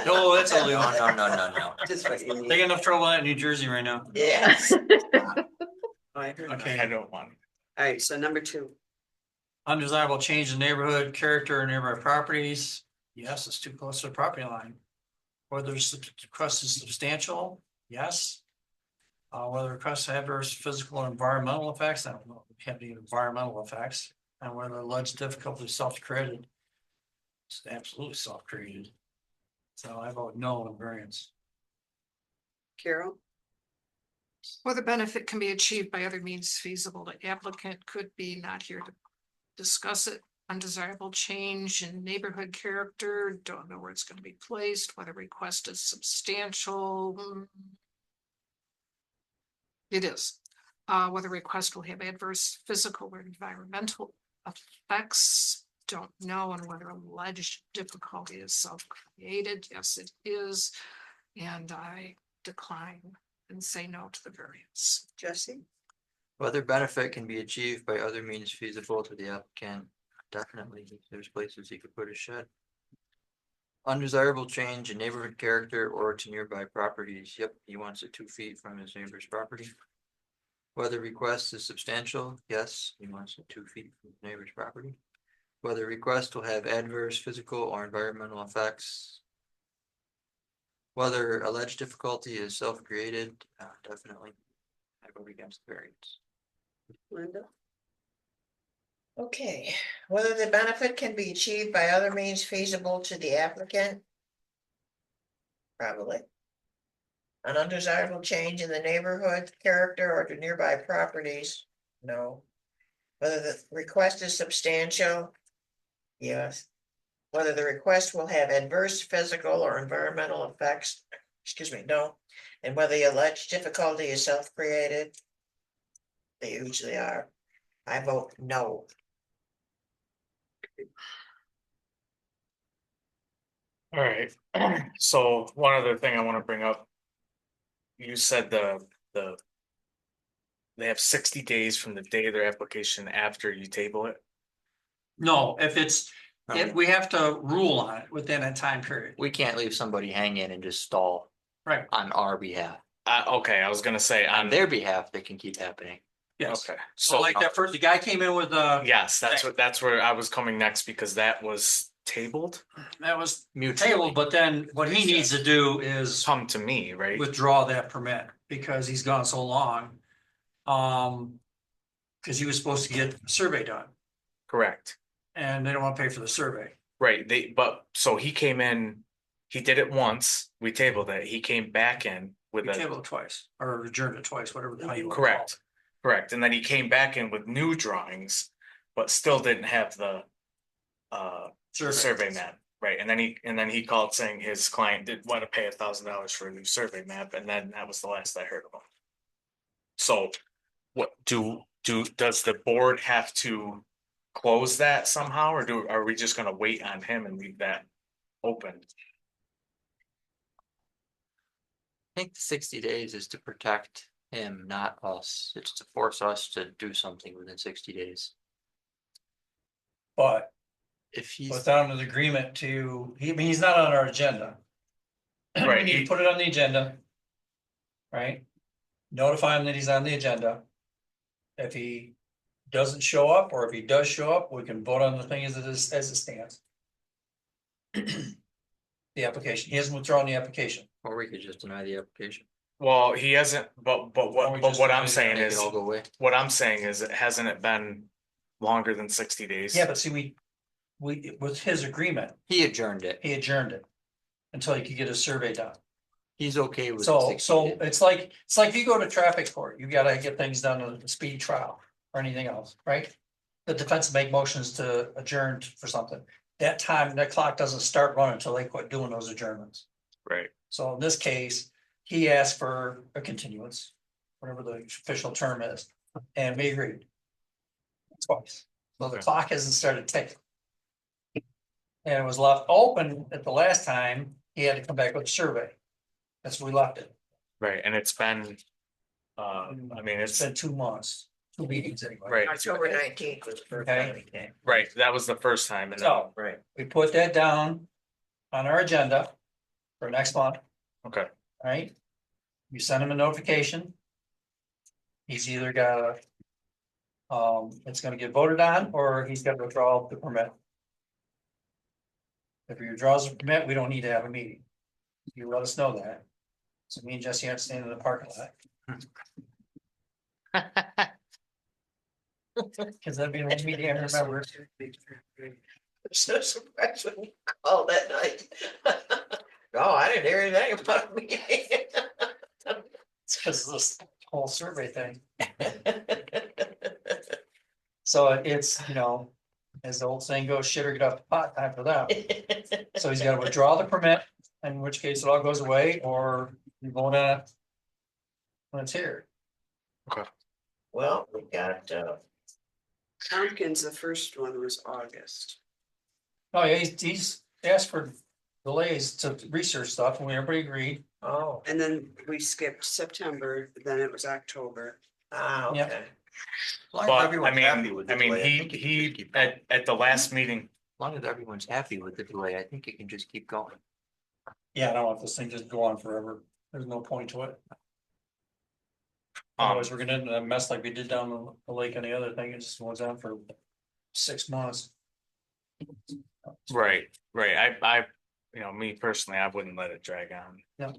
No, that's all they No, want. no. Just what you They need. got enough trouble out in New Jersey right now. Yes. I heard that. Okay. I don't want. All right, so number 2, Undesirable change in neighborhood character or nearby properties. Yes, it's too close to the property line. Whether the request is substantial, yes. Whether requests have adverse physical or environmental effects, I don't know, if we have any environmental effects, and whether alleged difficulty is self-created. It's absolutely self-created. So I vote no on variance. Carol, whether benefit can be achieved by other means feasible to applicant could be not here to discuss it. Undesirable change in neighborhood character, don't know where it's going to be placed, whether request is substantial. It is. Whether request will have adverse physical or environmental effects, don't know, and whether alleged difficulty is self-created, yes, it is. And I decline and say no to the variance. Jesse, Whether benefit can be achieved by other means feasible to the applicant, definitely, there's places he could put a shed. Undesirable change in neighborhood character or to nearby properties, yep, he wants it 2 feet from his neighbor's property. Whether request is substantial, yes, he wants it 2 feet from his neighbor's property. Whether request will have adverse physical or environmental effects. Whether alleged difficulty is self-created, definitely, I vote against the variance. Linda, Okay, whether the benefit can be achieved by other means feasible to the applicant? Probably. An undesirable change in the neighborhood character or to nearby properties? No. Whether the request is substantial? Yes. Whether the request will have adverse physical or environmental effects? Excuse me, no. And whether the alleged difficulty is self-created? They usually are. I vote no. All right, so one other thing I want to bring up. You said they have 60 days from the day of their application after you table it. No, if we have to rule on it within a time period. We can't leave somebody hanging and just stall Right. on our behalf. Okay, I was gonna say On on their behalf, they can keep happening. Yes. Okay, So like that first, the guy came in with, yes, that's where I was coming next because that was tabled. that was tabled, but then what he needs to do is Come to me, right? withdraw that permit because he's gone so long. Because he was supposed to get a survey done Correct. and they don't want to pay for the survey. Right, so he came in, he did it once, we tabled it, he came back in with We a, tabled it twice or adjourned it twice, whatever the hell you want to call correct. Correct, and then he came back in with new drawings, but still didn't have the it. survey map. Right, and then he called saying his client did want to pay $1,000 for a new survey map, and then that was the last I heard of him. So what does the board have to close that somehow, or are we just gonna wait on him and leave that open? I think the 60 days is to protect him, not us. It's to force us to do something within 60 days. But If he's, without an agreement to, I mean, he's not on our agenda. We Right, need to put it on the agenda. Right? Notify him that he's on the agenda. If he doesn't show up, or if he does show up, we can vote on the thing as it stands. The application, he hasn't withdrawn the application. or we could just deny the application. well, he hasn't, but Or we what just what I'm amend it, saying Make it is, all go away. what I'm saying is, it hasn't it been longer than 60 days? Yeah, but see, we, with his agreement, He adjourned it. he adjourned it. Until he could get a survey done. He's okay with the So, 60 so days. it's like if you go to traffic court, you gotta get things done in a speedy trial or anything else, right? The defense make motions to adjourn for something. That time, that clock doesn't start running until they quit doing those adjournments. Right, So in this case, he asked for a continuance, whatever the official term is, and we agreed. Twice. So the Okay. clock hasn't started ticking. And it was left open at the last time, he had to come back with a survey. That's where we left it. right, and it's been, I mean, It's been 2 months, 2 meetings anyway. right, October 19th was the first time he came. right, that was the first time, and then, So Right. we put that down on our agenda for next month, okay, right? You send him a notification. He's either gotta, it's gonna get voted on, or he's gotta withdraw the permit. If he withdraws the permit, we don't need to have a meeting. You let us know that. So me and Jesse have to stand in the parking lot. Cause that'd be the meeting I remember. So surprised when you called that night. No, I didn't hear anything about me. It's cause of this whole survey thing. So it's, as the old saying goes, shit or get off the pot, time for that. So he's gotta withdraw the permit, in which case it all goes away, or you vote on it when it's here. Well, we got, Tompkins, the first one was August. Oh, yeah, he's asked for delays to research stuff, and everybody agreed. oh, And then we skipped September, then it was October. Yep. okay. As long as but I everyone's happy mean, with the delay, I think it can just he, keep going. at the last meeting, As long as everyone's happy with the delay, I think it can just keep going. Yeah, I don't want this thing just go on forever. There's no point to it. um, Otherwise, we're gonna end in a mess like we did down the lake and the other thing. It just goes on for 6 months. right, me personally, I wouldn't let it drag on. Yeah.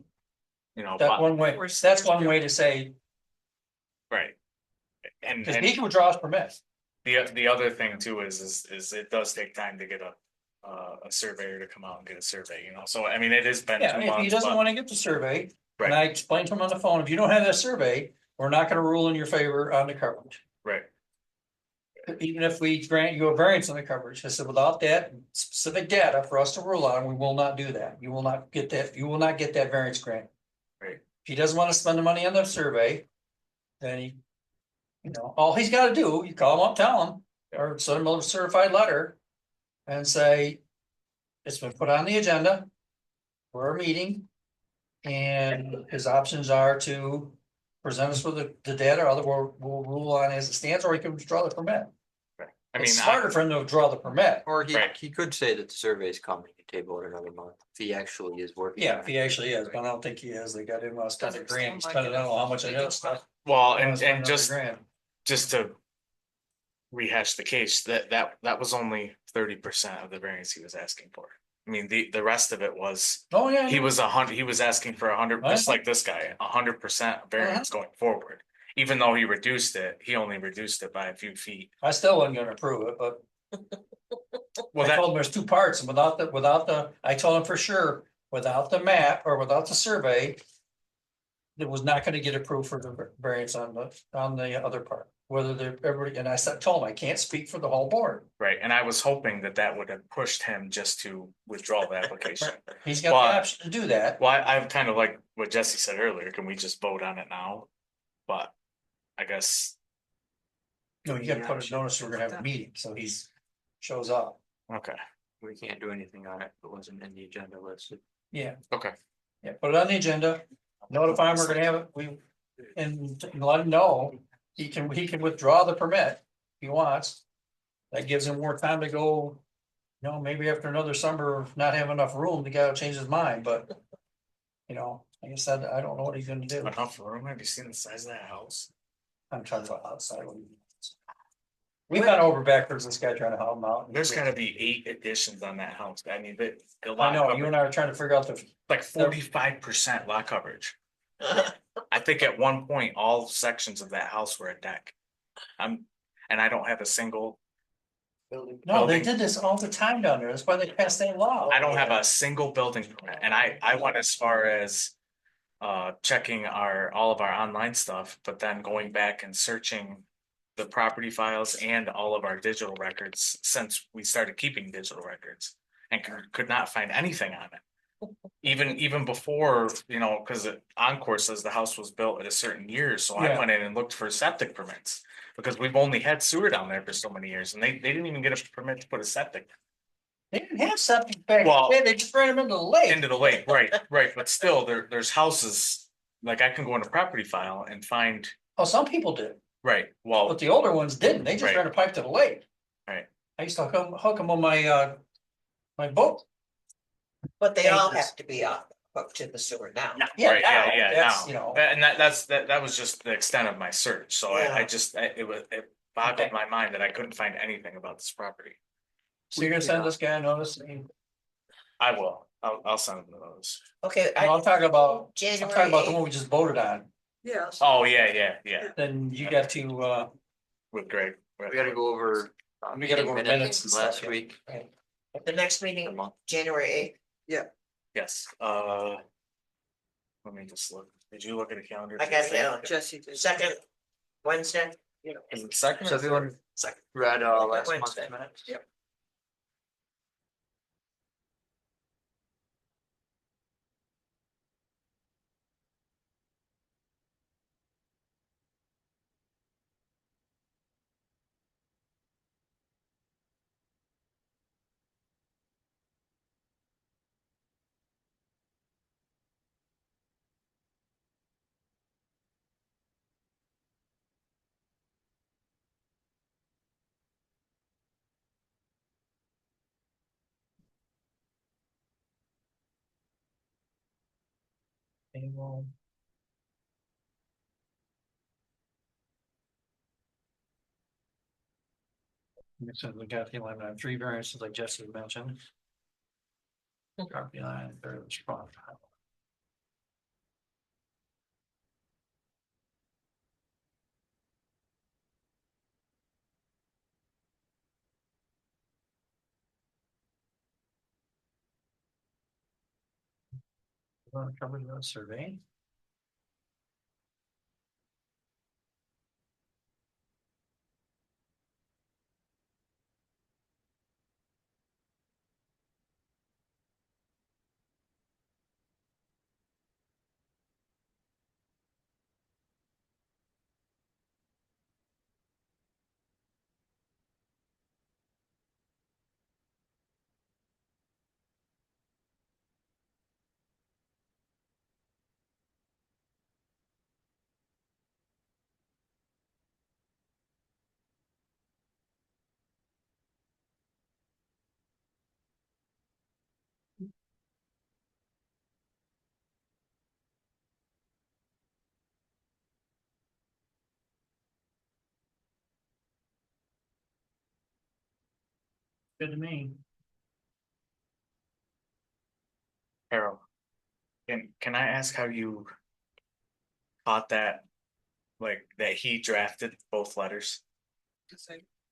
That's That's one way, that's one way to say, right. And, because he can withdraw his permit. the other thing too is it does take time to get a surveyor to come out and get a survey, so I mean, it has been Yeah, 2 if he months, doesn't but- want to get the survey, Right. and I explained to him on the phone, if you don't have that survey, we're not gonna rule in your favor on the coverage. Right, Even if we grant you a variance on the coverage, I said, without that specific data for us to rule on, we will not do that. You will not get that variance grant. Right. If he doesn't want to spend the money on the survey, then all he's gotta do, you call him up, tell him, or send him a certified letter. And say, it's been put on the agenda for a meeting. And his options are to present us with the data, otherwise we'll rule on as it stands, or he can withdraw the permit. I mean, It's smarter for him to withdraw the permit. Or he, Right. he could say that the survey is coming, and table it another month, if he actually is working. Yeah, on if it. he actually is, but I don't think he is. They got him spend a grand, spend I don't know how much it is stuff. well, They wanna and spend another just grand. just to rehash the case, that was only 30% of the variance he was asking for. I mean, the rest of it was, Oh, yeah. he was he was asking for 100, just like this guy, 100% variance going forward. Even though he reduced it, he only reduced it by a few feet. I still wasn't gonna approve it, but Well, I that, told him there's two parts, and without the, I told him for sure, without the map or without the survey. It was not gonna get approved for the variance on the other part, whether they're, everybody, and I said, told him, I can't speak for the whole board. right, and I was hoping that would have pushed him just to withdraw the application. He's got Well, the option to do that. Well, I'm kind of like what Jesse said earlier, can we just vote on it now? But I guess, No, you gotta put a notice, we're gonna have a meeting, so he's shows up. okay, We can't do anything on it. If it wasn't in the agenda listed. Yeah, okay. yeah, put it on the agenda, notify him we're gonna have it, and let him know. He can withdraw the permit if he wants. That gives him more time to go. You know, maybe after another summer of not having enough room, the guy will change his mind, but. You know, like I said, I don't know what he's gonna do. Enough room, have you seen the size of that house? I'm talking about outside. We've gone over backwards, this guy trying to help him out. There's gotta be 8 additions on that house, I mean, the I lot know, you coverage, and I are trying to figure out the, like 45% lot coverage. I think at one point, all sections of that house were a deck. And I don't have a single, no, they did this all the time down there, that's why they passed that law. I don't have a single building permit, and I went as far as. Checking all of our online stuff, but then going back and searching. The property files and all of our digital records since we started keeping digital records. And could not find anything on it. Even before, cause Encore says the house was built at a certain year, so I Yeah. went in and looked for septic permits. Because we've only had sewer down there for so many years, and they didn't even get a permit to put a septic. They didn't have septic back Well- then, they just ran them into the lake. Into the lake, right, but still, there's houses, like I can go in a property file and find, Oh, some people did, right, but well, the older ones didn't, they just Right. ran a pipe to the lake. Right. I used to hook them on my boat. But they all Thanks. have to be hooked to the sewer now. Yeah, right, now, yeah, that's, now. you know. And that was just the extent of my search, so I Yeah. just, it boggled Okay. my mind that I couldn't find anything about this property. So you're gonna send this guy a notice, I will, I'll send them those. Okay, I'll talk about the January one we just voted on, Yeah. Oh, yeah, then you got to, with Greg. We gotta go over. We gotta go over meeting minutes and from last stuff, yeah. week. the next meeting, January 8th. Yes, let me just look, did you look at the calendar? I got it, Jesse did. second Wednesday. Is it second? So or everyone third? Second. read last month's Wednesday. minutes. Yep. Payroll. So we got the 11 variances like Jesse mentioned. Property line, third spot. Cover the survey. Good to me. Harold. Can I ask how you caught that? Like that he drafted both letters?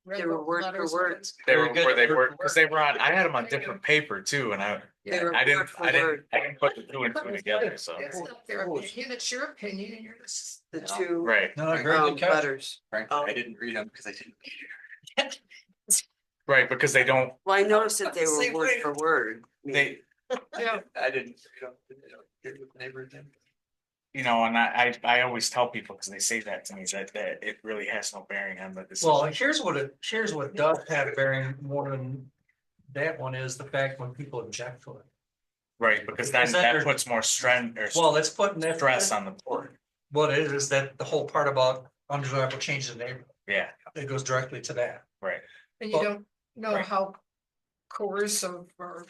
They were word for word. They Very were, good. were they Word were, for because they were on, I had them on different paper too, and They were I didn't, word for I didn't, word. I didn't put the two and two together, so. It's not their opinion, it's your opinion, and you're just. The two Right, No, very good catch. letters. Frankly, Oh. I didn't read them because I didn't. right, because they don't, Well, I noticed that they Same were word way. for word. they, Yeah, I didn't read them. Here's what the neighbor did. you know, and I always tell people, because they say that to me, that it really has no bearing on the decision. Well, here's what does have bearing more than that one is the fact when people object to it. Right, because then Because then that you're- puts more strength or Well, let's put that stress on the board. What it is that the whole part about undesirable change in the neighborhood, Yeah, it goes directly to that. right, and you Well, don't know right. how coercive or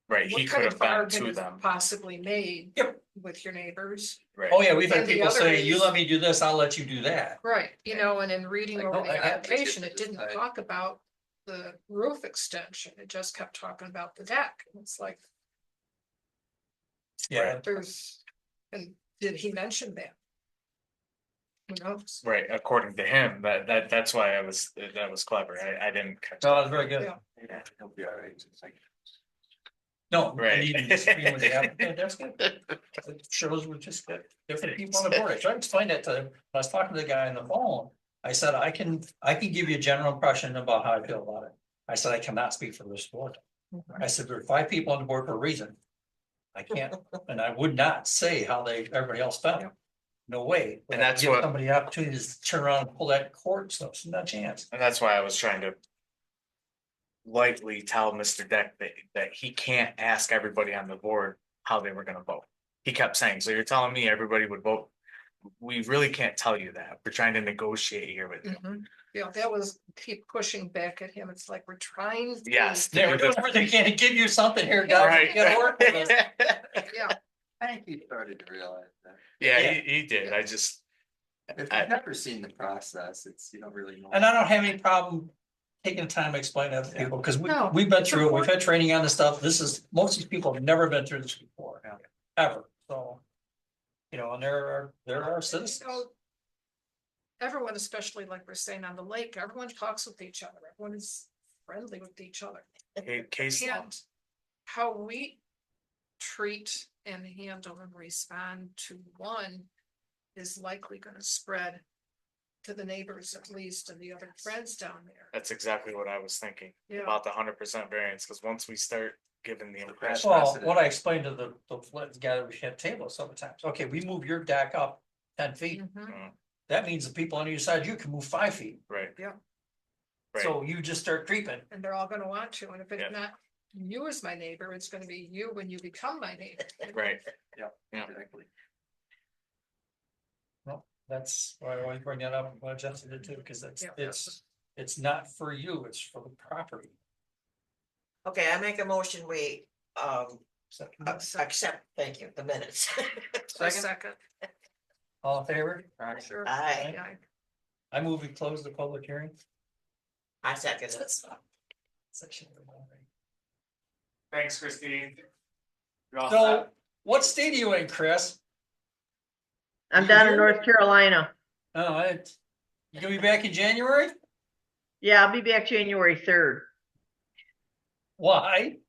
right. He what could kind have of been bargain to is them, possibly made Yep. with your neighbors. right? Oh, yeah, we've had And the people other say, you is- let me do this, I'll let you do that. Right, you know, and in reading Like, over no, the I get it. application, it Just didn't decide. talk about the roof extension, it just kept talking about the deck, and it's like, Yeah, there's, and did he mention that? Who knows? Right, according to him, that's why that was clever. I didn't catch no, that. it's very good. Yeah. Yeah, he'll be all right. It's like, No, Right. and even disagreeing with the applicant, that's good. It shows we're just got different people on the board. I tried to explain that to him. I was talking to the guy on the phone. I said, I can give you a general impression about how I feel about it. I said, I cannot speak for this board. I said, there are 5 people on the board for a reason. I can't, and I would not say how everybody else felt. No way. And that's Give what- somebody the opportunity to turn around and pull that cord stuff. So not a chance. And that's why I was trying to lightly tell Mr. Deck that he can't ask everybody on the board how they were gonna vote. He kept saying, so you're telling me everybody would vote? We really can't tell you that. We're trying to negotiate here with you. Mhm. Yeah, that was, keep pushing back at him, it's like, we're trying. to- Yes. They were doing everything they can to give you something here, guys. Right. You gotta work with us. Yeah, I think he started to realize that. Yeah, Yeah. he did. I just, If I- you've never seen the process, it's, you don't really know. And I don't have any problem taking the time to explain that to Yeah. people, because No, we've been it's through it, we've important. had training on this stuff, most of these people have never been through this before, Yeah. ever, so. You know, and there are you citizens, know, everyone, especially like we're saying on the lake, everyone talks with each other, everyone is friendly with each other. case law. And how we treat and handle and respond to one is likely gonna spread to the neighbors at least and the other friends down there. That's exactly what I was thinking Yeah, about the 100% variance, because once we start giving the impression. well, precedent. what I explained to the guy that we had table several times, okay, we move your deck up 10 feet. Mhm. That means the people on either side, you can move 5 feet, Right. Yeah. Right. so you just start creeping. And they're all gonna want to, and if Yeah. it's not you as my neighbor, it's gonna be you when you become my neighbor. Right. Yeah. Yeah. Exactly. That's why I always bring that up, and what Justin did too, because Yeah. it's not for you, it's for the property. Okay, I make a motion, we accept, thank you, the minutes. Second, All in favor? sure. Aye. Yeah, I move we close the public hearing. I second it. Section. Thanks, Christine. You're all So, set. what state are you in, Chris? I'm You down in here? North Carolina. Oh, you gonna be back in January? Yeah, I'll be back January 3rd. Why?